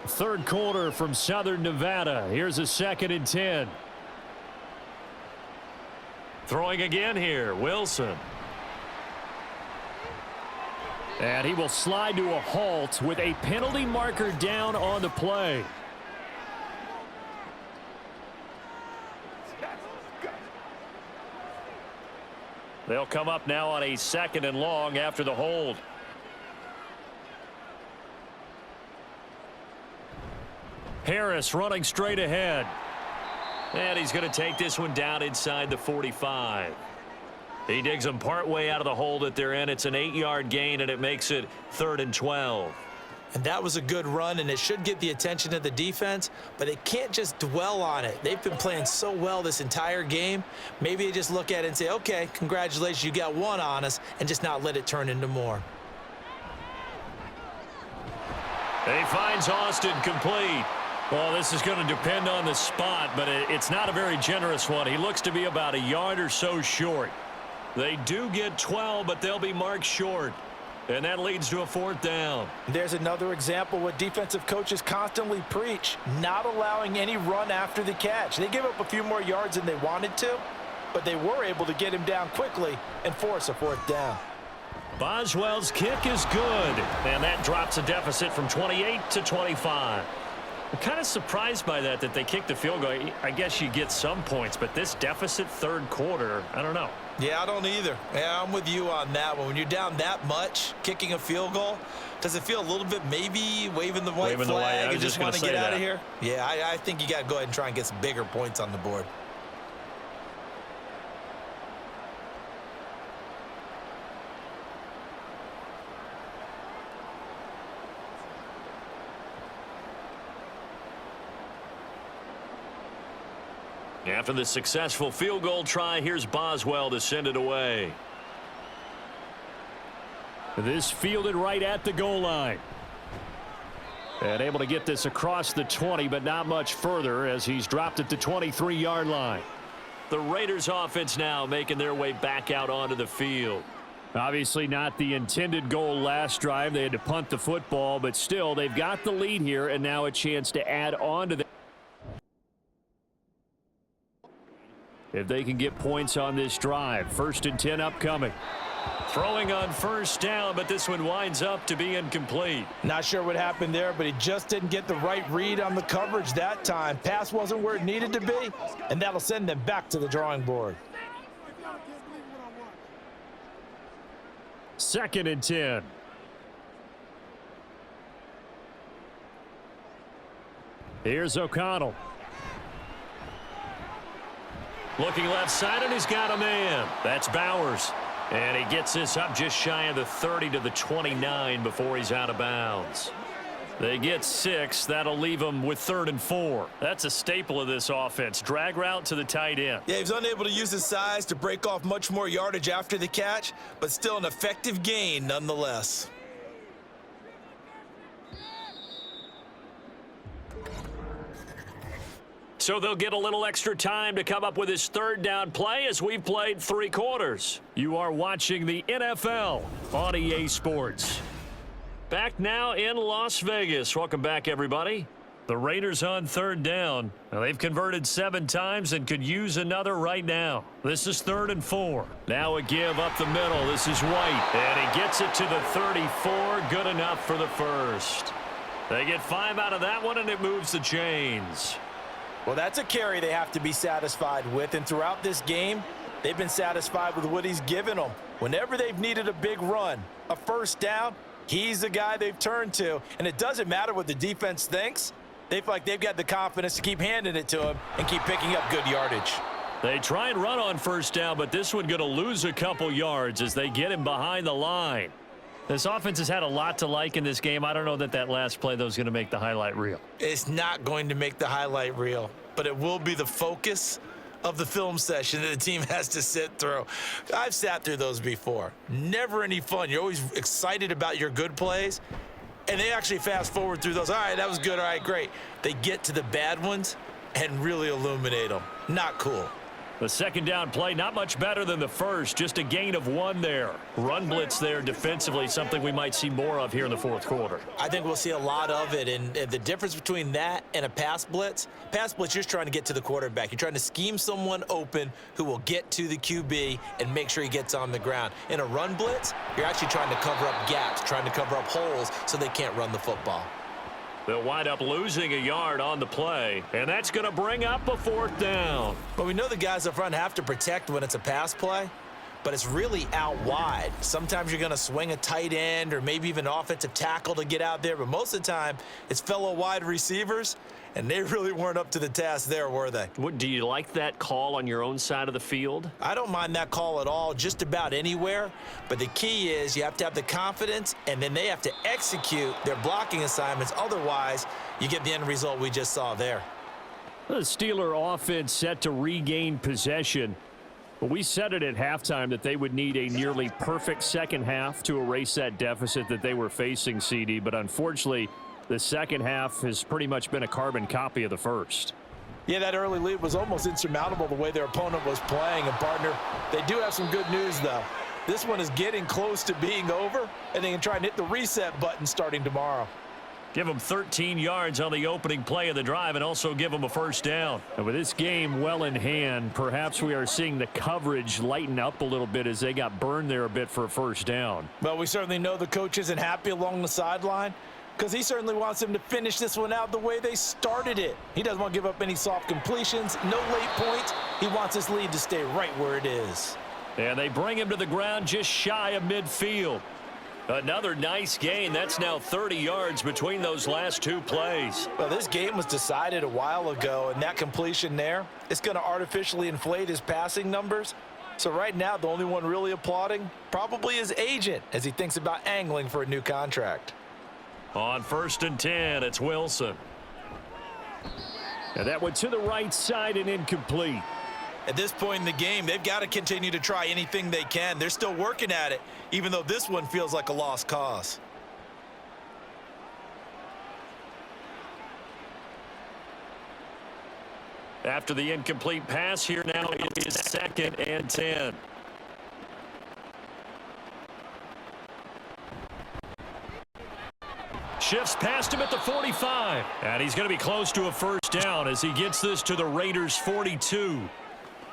3rd quarter from Southern Nevada. Here's a 2nd and 10. Throwing again here, Wilson. And he will slide to a halt with a penalty marker down on the play. They'll come up now on a 2nd and long after the hold. Harris running straight ahead. And he's going to take this one down inside the 45. He digs them partway out of the hole that they're in. It's an 8-yard gain, and it makes it 3rd and 12. And that was a good run, and it should get the attention of the defense, but they can't just dwell on it. They've been playing so well this entire game. Maybe they just look at it and say, okay, congratulations, you got one on us, and just not let it turn into more. He finds Austin complete. Well, this is going to depend on the spot, but it's not a very generous one. He looks to be about a yard or so short. They do get 12, but they'll be marked short. And that leads to a 4th down. There's another example what defensive coaches constantly preach, not allowing any run after the catch. They gave up a few more yards than they wanted to, but they were able to get him down quickly and force a 4th down. Boswell's kick is good, and that drops a deficit from 28 to 25. I'm kind of surprised by that they kicked the field goal. I guess you get some points, but this deficit 3rd quarter, I don't know. Yeah, I don't either. Yeah, I'm with you on that one. When you're down that much, kicking a field goal, does it feel a little bit maybe waving the white flag and just want to get out of here? Yeah, I think you got to go ahead and try and get some bigger points on the board. After the successful field goal try, here's Boswell to send it away. This fielded right at the goal line. And able to get this across the 20, but not much further as he's dropped at the 23-yard line. The Raiders offense now making their way back out onto the field. Obviously not the intended goal last drive. They had to punt the football, but still they've got the lead here and now a chance to add on to the. If they can get points on this drive. 1st and 10 upcoming. Throwing on 1st down, but this one winds up to be incomplete. Not sure what happened there, but he just didn't get the right read on the coverage that time. Pass wasn't where it needed to be, and that'll send them back to the drawing board. 2nd and 10. Here's O'Connell. Looking left side, and he's got a man. That's Bowers. And he gets this up just shy of the 30 to the 29 before he's out of bounds. They get 6. That'll leave them with 3rd and 4. That's a staple of this offense. Drag route to the tight end. Yeah, he was unable to use his size to break off much more yardage after the catch, but still an effective gain nonetheless. So they'll get a little extra time to come up with his 3rd down play as we've played 3 quarters. You are watching the NFL on EA Sports. Back now in Las Vegas. Welcome back, everybody. The Raiders on 3rd down. Now, they've converted 7 times and could use another right now. This is 3rd and 4. Now a give up the middle. This is White. And he gets it to the 34. Good enough for the 1st. They get 5 out of that one, and it moves the chains. Well, that's a carry they have to be satisfied with, and throughout this game, they've been satisfied with what he's given them. Whenever they've needed a big run, a first down, he's the guy they've turned to, and it doesn't matter what the defense thinks. They feel like they've got the confidence to keep handing it to him and keep picking up good yardage. They try and run on first down, but this one going to lose a couple yards as they get him behind the line. This offense has had a lot to like in this game. I don't know that that last play, though, is going to make the highlight reel. It's not going to make the highlight reel, but it will be the focus of the film session that the team has to sit through. I've sat through those before. Never any fun. You're always excited about your good plays, and they actually fast forward through those. All right, that was good. All right, great. They get to the bad ones and really illuminate them. Not cool. The second down play, not much better than the first, just a gain of 1 there. Run blitz there defensively, something we might see more of here in the fourth quarter. I think we'll see a lot of it, and the difference between that and a pass blitz, you're just trying to get to the quarterback. You're trying to scheme someone open who will get to the QB and make sure he gets on the ground. In a run blitz, you're actually trying to cover up gaps, trying to cover up holes so they can't run the football. They'll wind up losing a yard on the play, and that's going to bring up a fourth down. But we know the guys up front have to protect when it's a pass play, but it's really out wide. Sometimes you're going to swing a tight end or maybe even an offensive tackle to get out there, but most of the time it's fellow wide receivers, and they really weren't up to the task there, were they? Do you like that call on your own side of the field? I don't mind that call at all, just about anywhere. But the key is you have to have the confidence, and then they have to execute their blocking assignments. Otherwise, you get the end result we just saw there. The Steeler offense set to regain possession. But we said it at halftime that they would need a nearly perfect second half to erase that deficit that they were facing, CD. But unfortunately, the second half has pretty much been a carbon copy of the first. Yeah, that early lead was almost insurmountable the way their opponent was playing. And, partner, they do have some good news, though. This one is getting close to being over, and they can try and hit the reset button starting tomorrow. Give them 13 yards on the opening play of the drive and also give them a first down. And with this game well in hand, perhaps we are seeing the coverage lighten up a little bit as they got burned there a bit for a first down. Well, we certainly know the coach isn't happy along the sideline, because he certainly wants them to finish this one out the way they started it. He doesn't want to give up any soft completions, no late points. He wants his lead to stay right where it is. And they bring him to the ground just shy of midfield. Another nice gain. That's now 30 yards between those last two plays. Well, this game was decided a while ago, and that completion there, it's going to artificially inflate his passing numbers. So right now, the only one really applauding probably his agent as he thinks about angling for a new contract. On 1st and 10, it's Wilson. And that went to the right side and incomplete. At this point in the game, they've got to continue to try anything they can. They're still working at it, even though this one feels like a lost cause. After the incomplete pass, here now it is 2nd and 10. Shifts past him at the 45. And he's going to be close to a first down as he gets this to the Raiders' 42.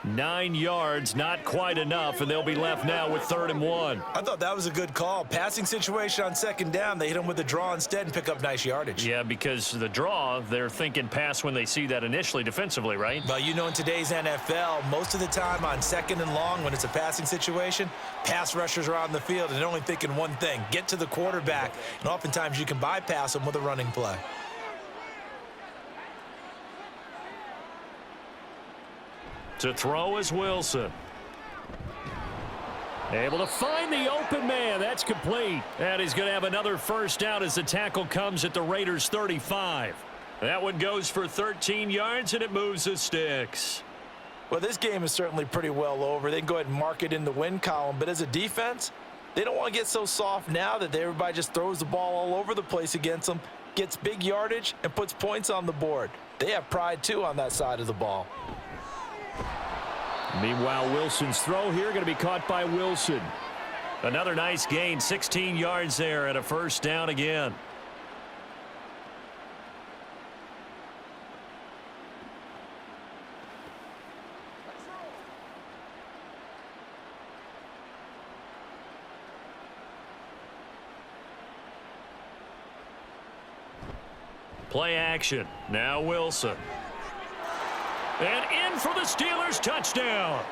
9 yards, not quite enough, and they'll be left now with 3rd and 1. I thought that was a good call. Passing situation on 2nd down. They hit him with the draw instead and pick up nice yardage. Yeah, because the draw, they're thinking pass when they see that initially defensively, right? But you know, in today's NFL, most of the time on 2nd and long, when it's a passing situation, pass rushers are on the field and they're only thinking one thing: get to the quarterback. And oftentimes you can bypass them with a running play. To throw is Wilson. Able to find the open man. That's complete. And he's going to have another first down as the tackle comes at the Raiders' 35. That one goes for 13 yards, and it moves the sticks. Well, this game is certainly pretty well over. They can go ahead and mark it in the win column. But as a defense, they don't want to get so soft now that everybody just throws the ball all over the place against them, gets big yardage, and puts points on the board. They have pride, too, on that side of the ball. Meanwhile, Wilson's throw here going to be caught by Wilson. Another nice gain, 16 yards there and a first down again. Play action. Now Wilson. And in for the Steelers touchdown.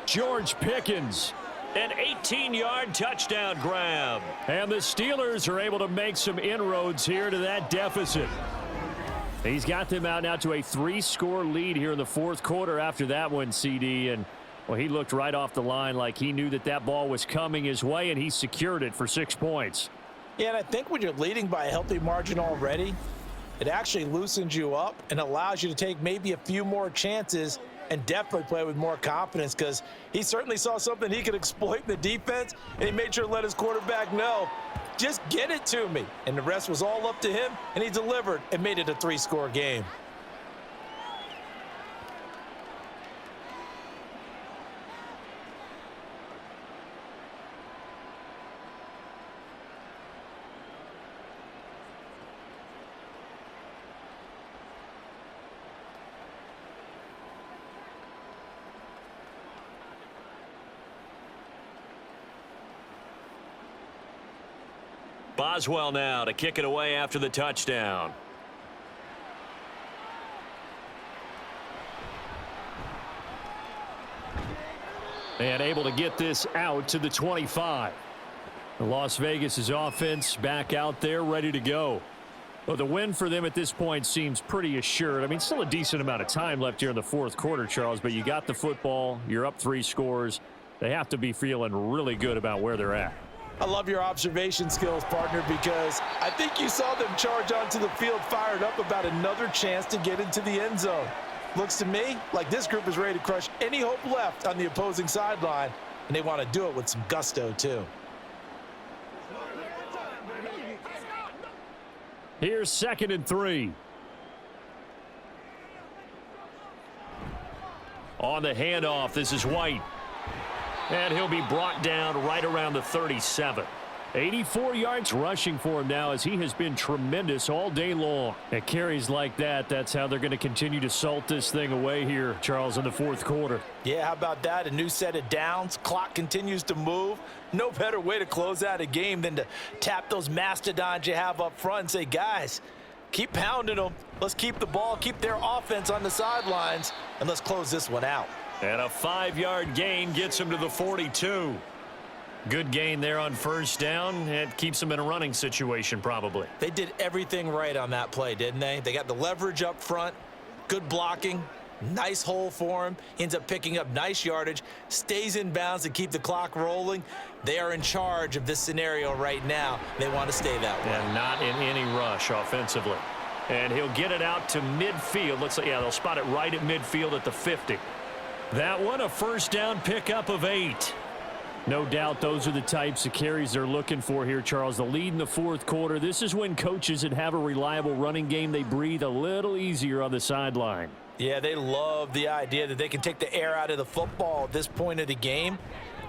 George Pickens. An 18-yard touchdown grab. And the Steelers are able to make some inroads here to that deficit. He's got them out now to a 3-score lead here in the fourth quarter after that one, CD. And, well, he looked right off the line like he knew that that ball was coming his way, and he secured it for 6 points. Yeah, and I think when you're leading by a healthy margin already, it actually loosens you up and allows you to take maybe a few more chances and definitely play with more confidence, because he certainly saw something he could exploit in the defense, and he made sure to let his quarterback know, just get it to me. And the rest was all up to him, and he delivered and made it a 3-score game. Boswell now to kick it away after the touchdown. And able to get this out to the 25. The Las Vegas' offense back out there ready to go. Well, the win for them at this point seems pretty assured. I mean, still a decent amount of time left here in the fourth quarter, Charles, but you got the football. You're up 3 scores. They have to be feeling really good about where they're at. I love your observation skills, partner, because I think you saw them charge onto the field fired up about another chance to get into the end zone. Looks to me like this group is ready to crush any hope left on the opposing sideline, and they want to do it with some gusto, too. Here's 2nd and 3. On the handoff, this is White. And he'll be brought down right around the 37. 84 yards rushing for him now, as he has been tremendous all day long. At carries like that, that's how they're going to continue to salt this thing away here, Charles, in the fourth quarter. Yeah, how about that? A new set of downs. Clock continues to move. No better way to close out a game than to tap those mastodons you have up front and say, guys, keep pounding them. Let's keep the ball, keep their offense on the sidelines, and let's close this one out. And a 5-yard gain gets him to the 42. Good gain there on first down. It keeps them in a running situation probably. They did everything right on that play, didn't they? They got the leverage up front, good blocking, nice hole for him. He ends up picking up nice yardage, stays in bounds to keep the clock rolling. They are in charge of this scenario right now. They want to stay that way. And not in any rush offensively. And he'll get it out to midfield. Looks like, yeah, they'll spot it right at midfield at the 50. That one, a first down pickup of 8. No doubt those are the types of carries they're looking for here, Charles. The lead in the fourth quarter. This is when coaches that have a reliable running game, they breathe a little easier on the sideline. Yeah, they love the idea that they can take the air out of the football at this point of the game.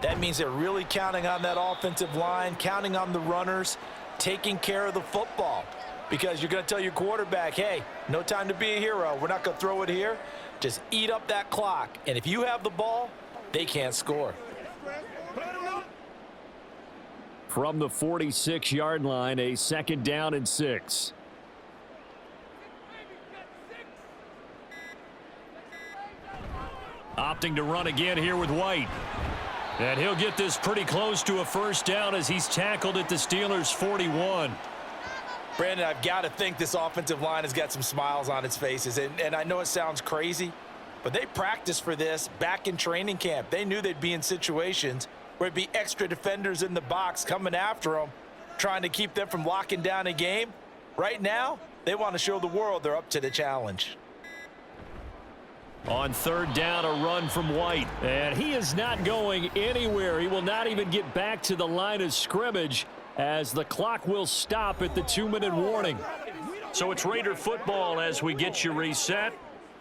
That means they're really counting on that offensive line, counting on the runners, taking care of the football. Because you're going to tell your quarterback, hey, no time to be a hero. We're not going to throw it here. Just eat up that clock. And if you have the ball, they can't score. From the 46-yard line, a 2nd down and 6. Opting to run again here with White. And he'll get this pretty close to a first down as he's tackled at the Steelers' 41. Brandon, I've got to think this offensive line has got some smiles on its faces. And I know it sounds crazy, but they practiced for this back in training camp. They knew they'd be in situations where there'd be extra defenders in the box coming after them, trying to keep them from locking down a game. Right now, they want to show the world they're up to the challenge. On 3rd down, a run from White. And he is not going anywhere. He will not even get back to the line of scrimmage, as the clock will stop at the 2-minute warning. So it's Raider football as we get you reset.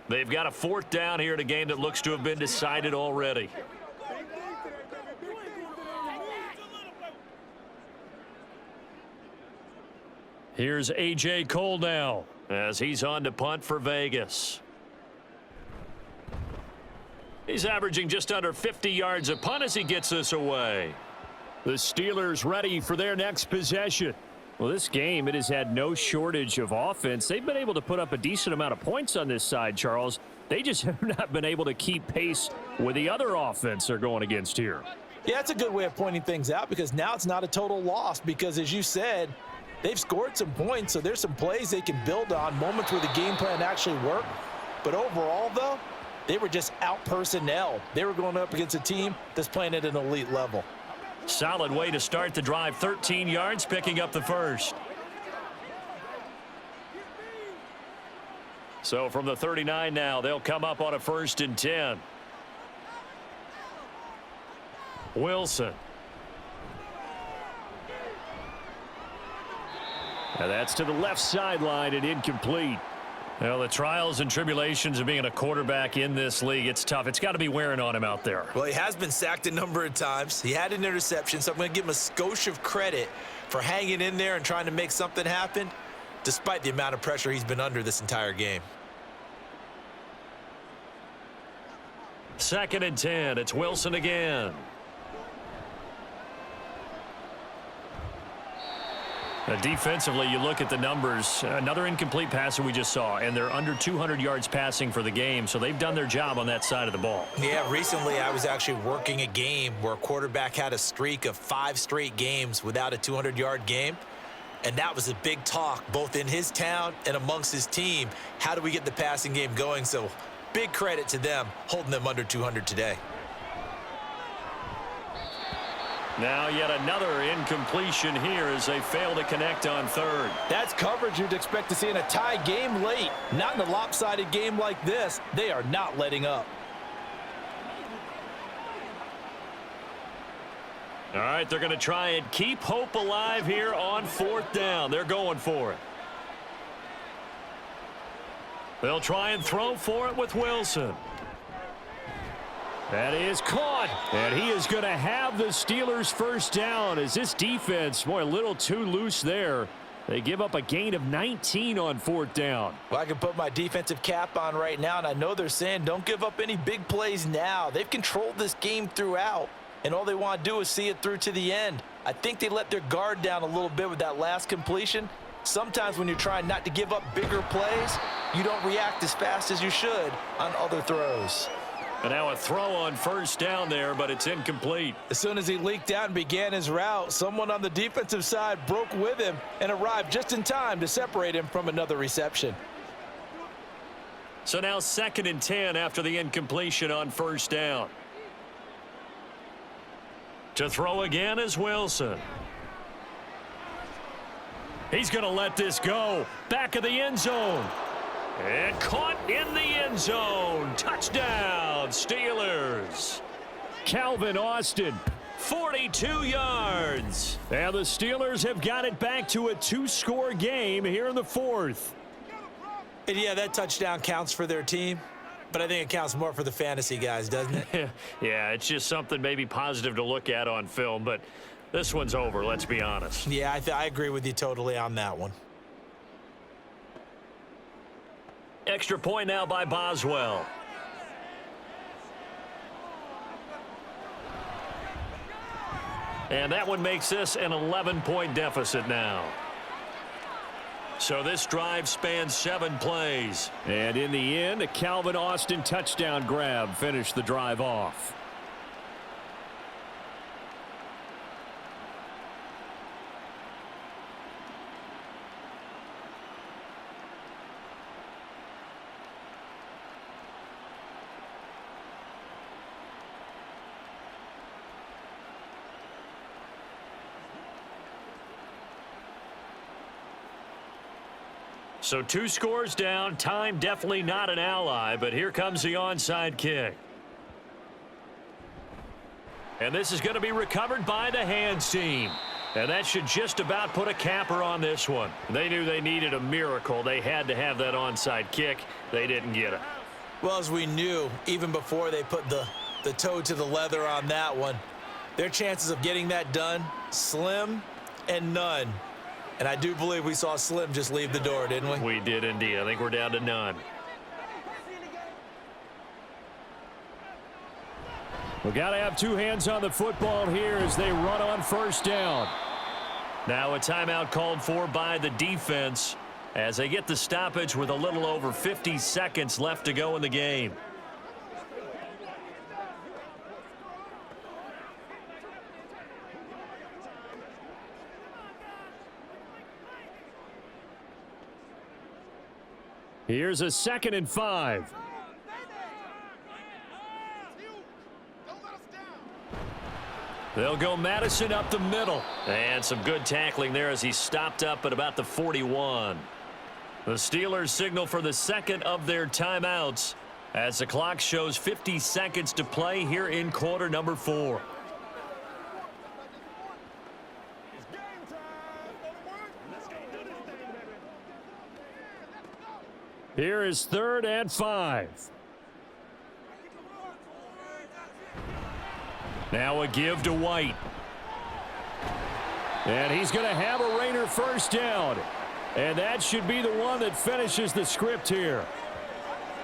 They've got a 4th down here in a game that looks to have been decided already. Here's A.J. Cole now as he's on to punt for Vegas. He's averaging just under 50 yards a punt as he gets this away. The Steelers ready for their next possession. Well, this game, it has had no shortage of offense. They've been able to put up a decent amount of points on this side, Charles. They just have not been able to keep pace with the other offense they're going against here. Yeah, that's a good way of pointing things out because now it's not a total loss because, as you said, they've scored some points, so there's some plays they can build on, moments where the game plan actually worked. But overall, though, they were just out-personnel. They were going up against a team that's playing at an elite level. Solid way to start the drive. 13 yards, picking up the first. So from the 39 now, they'll come up on a 1st and 10. Wilson. And that's to the left sideline and incomplete. Well, the trials and tribulations of being a quarterback in this league, it's tough. It's got to be wearing on him out there. Well, he has been sacked a number of times. He had an interception, so I'm going to give him a skosh of credit for hanging in there and trying to make something happen, despite the amount of pressure he's been under this entire game. 2nd and 10. It's Wilson again. Defensively, you look at the numbers. Another incomplete passer we just saw, and they're under 200 yards passing for the game, so they've done their job on that side of the ball. Yeah, recently I was actually working a game where a quarterback had a streak of 5 straight games without a 200-yard game, and that was a big talk both in his town and amongst his team. How do we get the passing game going? So big credit to them holding them under 200 today. Now yet another incompletion here as they fail to connect on 3rd. That's coverage you'd expect to see in a tie game late. Not in a lopsided game like this. They are not letting up. All right, they're going to try and keep hope alive here on 4th down. They're going for it. They'll try and throw for it with Wilson. That is caught, and he is going to have the Steelers' 1st down as this defense, boy, a little too loose there. They give up a gain of 19 on 4th down. Well, I can put my defensive cap on right now, and I know they're saying don't give up any big plays now. They've controlled this game throughout, and all they want to do is see it through to the end. I think they let their guard down a little bit with that last completion. Sometimes when you're trying not to give up bigger plays, you don't react as fast as you should on other throws. And now a throw on 1st down there, but it's incomplete. As soon as he leaked out and began his route, someone on the defensive side broke with him and arrived just in time to separate him from another reception. So now 2nd and 10 after the incompletion on 1st down. To throw again is Wilson. He's going to let this go. Back of the end zone. And caught in the end zone. Touchdown, Steelers. Calvin Austin. 42 yards. And the Steelers have got it back to a 2-score game here in the 4th. And yeah, that touchdown counts for their team, but I think it counts more for the fantasy guys, doesn't it? Yeah, it's just something maybe positive to look at on film, but this one's over, let's be honest. Yeah, I agree with you totally on that one. Extra point now by Boswell. And that one makes this an 11-point deficit now. So this drive spans 7 plays. And in the end, a Calvin Austin touchdown grab finished the drive off. So 2 scores down. Time definitely not an ally, but here comes the onside kick. And this is going to be recovered by the hands team. And that should just about put a capper on this one. They knew they needed a miracle. They had to have that onside kick. They didn't get it. Well, as we knew, even before they put the toe to the leather on that one, their chances of getting that done, slim and none. And I do believe we saw Slim just leave the door, didn't we? We did indeed. I think we're down to none. We got to have 2 hands on the football here as they run on 1st down. Now a timeout called for by the defense. as they get the stoppage with a little over 50 seconds left to go in the game. Here's a 2nd and 5. They'll go Madison up the middle. And some good tackling there as he stopped up at about the 41. The Steelers signal for the second of their timeouts as the clock shows 50 seconds to play here in quarter number 4. Here is 3rd and 5. Now a give to White. And he's going to have a Raider first down. And that should be the one that finishes the script here.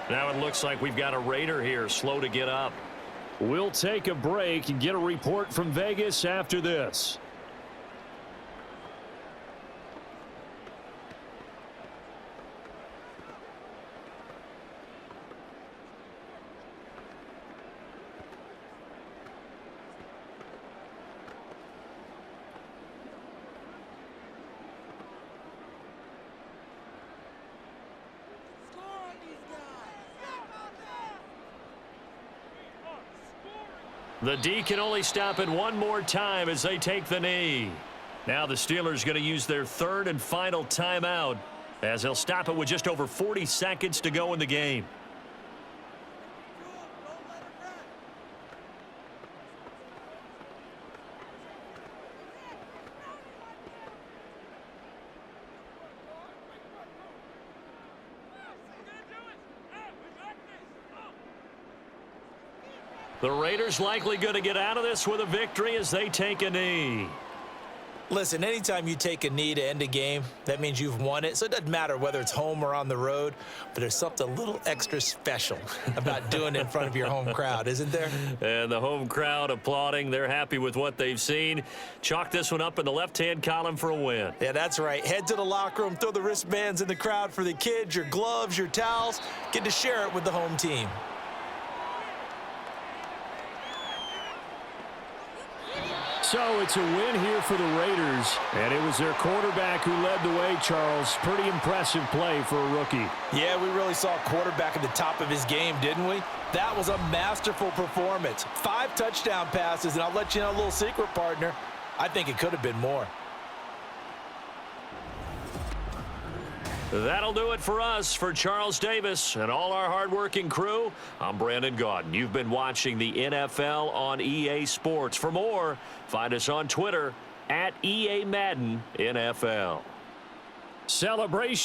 Now it looks like we've got a Raider here, slow to get up. We'll take a break and get a report from Vegas after this. The D can only stop it one more time as they take the knee. Now the Steelers going to use their 3rd and final timeout as they'll stop it with just over 40 seconds to go in the game. The Raiders likely going to get out of this with a victory as they take a knee. Listen, anytime you take a knee to end a game, that means you've won it. So it doesn't matter whether it's home or on the road, but there's something a little extra special about doing it in front of your home crowd, isn't there? And the home crowd applauding. They're happy with what they've seen. Chalk this one up in the left-hand column for a win. Yeah, that's right. Head to the locker room, throw the wristbands in the crowd for the kids, your gloves, your towels. Get to share it with the home team. So it's a win here for the Raiders, and it was their quarterback who led the way, Charles. Pretty impressive play for a rookie. Yeah, we really saw a quarterback at the top of his game, didn't we? That was a masterful performance. 5 touchdown passes, and I'll let you know a little secret, partner. I think it could have been more. That'll do it for us. For Charles Davis and all our hardworking crew, I'm Brandon Gaudin. You've been watching the NFL on EA Sports. For more, find us on Twitter @EA Madden NFL. Celebration.